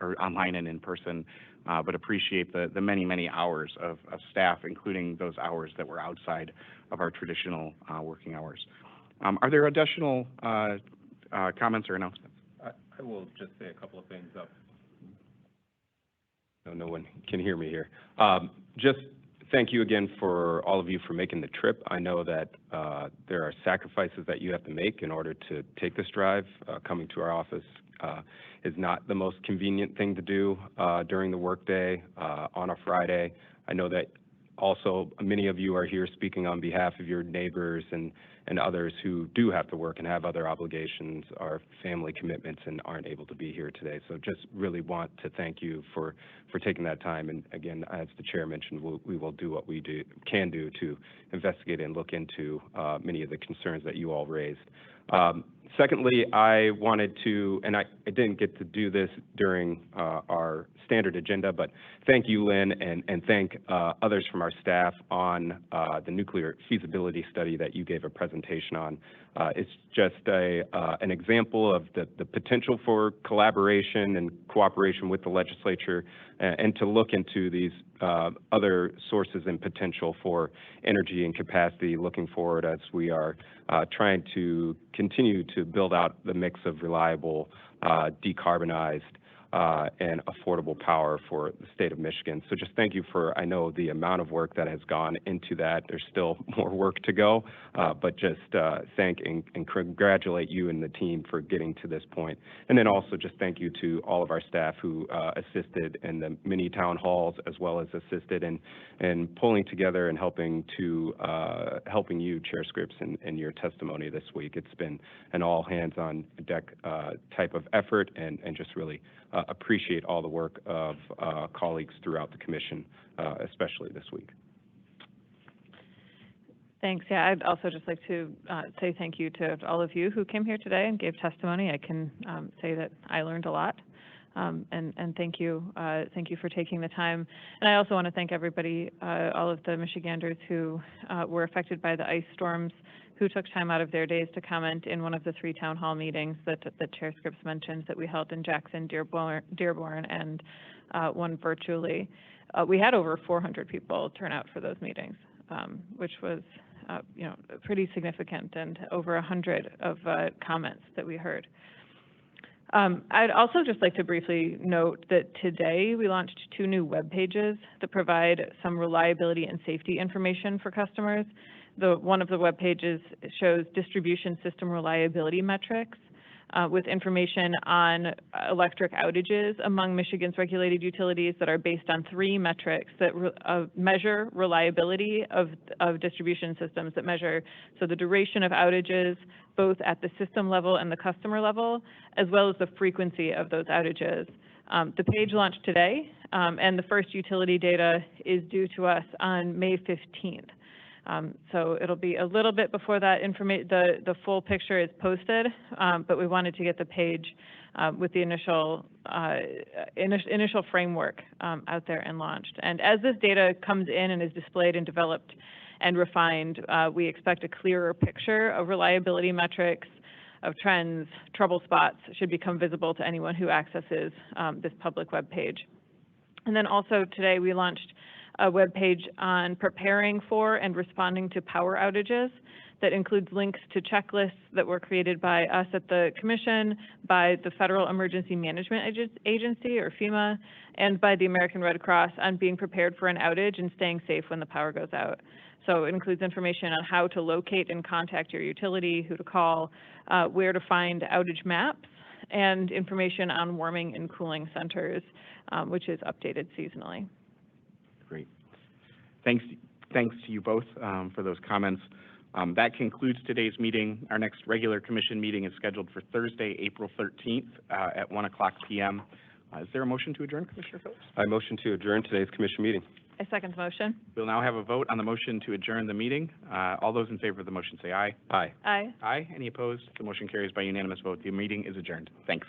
or online and in person. But appreciate the many, many hours of staff, including those hours that were outside of our traditional working hours. Are there additional comments or announcements? I will just say a couple of things up. No one can hear me here. Just thank you again for all of you for making the trip. I know that there are sacrifices that you have to make in order to take this drive. Coming to our office is not the most convenient thing to do during the workday on a Friday. I know that also many of you are here speaking on behalf of your neighbors and others who do have to work and have other obligations or family commitments and aren't able to be here today. So just really want to thank you for taking that time. And again, as the chair mentioned, we will do what we can do to investigate and look into many of the concerns that you all raised. Secondly, I wanted to, and I didn't get to do this during our standard agenda, but thank you, Lynn, and thank others from our staff on the nuclear feasibility study that you gave a presentation on. It's just an example of the potential for collaboration and cooperation with the legislature and to look into these other sources and potential for energy and capacity looking forward as we are trying to continue to build out the mix of reliable, decarbonized, and affordable power for the state of Michigan. So just thank you for, I know, the amount of work that has gone into that. There's still more work to go, but just thank and congratulate you and the team for getting to this point. And then also just thank you to all of our staff who assisted in the many town halls, as well as assisted in pulling together and helping you, Chair Scripps, in your testimony this week. It's been an all hands on deck type of effort, and just really appreciate all the work of colleagues throughout the commission, especially this week. Thanks. Yeah, I'd also just like to say thank you to all of you who came here today and gave testimony. I can say that I learned a lot, and thank you for taking the time. And I also want to thank everybody, all of the Michiganders who were affected by the ice storms, who took time out of their days to comment in one of the 3 town hall meetings that Chair Scripps mentioned that we held in Jackson, Dearborn, and one virtually. we had over 400 people turn out for those meetings, which was, pretty significant, and over 100 of comments that we heard. I'd also just like to briefly note that today we launched 2 new web pages that provide some reliability and safety information for customers. One of the web pages shows distribution system reliability metrics with information on electric outages among Michigan's regulated utilities that are based on 3 metrics that measure reliability of distribution systems, that measure the duration of outages, both at the system level and the customer level, as well as the frequency of those outages. The page launched today, and the first utility data is due to us on May 15th. So it'll be a little bit before that the full picture is posted, but we wanted to get the page with the initial framework out there and launched. And as this data comes in and is displayed and developed and refined, we expect a clearer picture of reliability metrics, of trends, trouble spots should become visible to anyone who accesses this public web page. And then also today we launched a web page on preparing for and responding to power outages that includes links to checklists that were created by us at the Commission, by the Federal Emergency Management Agency, or FEMA, and by the American Red Cross on being prepared for an outage and staying safe when the power goes out. So it includes information on how to locate and contact your utility, who to call, where to find outage maps, and information on warming and cooling centers, which is updated seasonally. Great. Thanks to you both for those comments. That concludes today's meeting. Our next regular commission meeting is scheduled for Thursday, April 13th at 1:00 p.m. Is there a motion to adjourn, Commissioner Phillips? I motion to adjourn today's commission meeting. I second the motion. We'll now have a vote on the motion to adjourn the meeting. All those in favor of the motion say aye. Aye. Aye. Aye. Any opposed? The motion carries by unanimous vote. The meeting is adjourned. Thanks.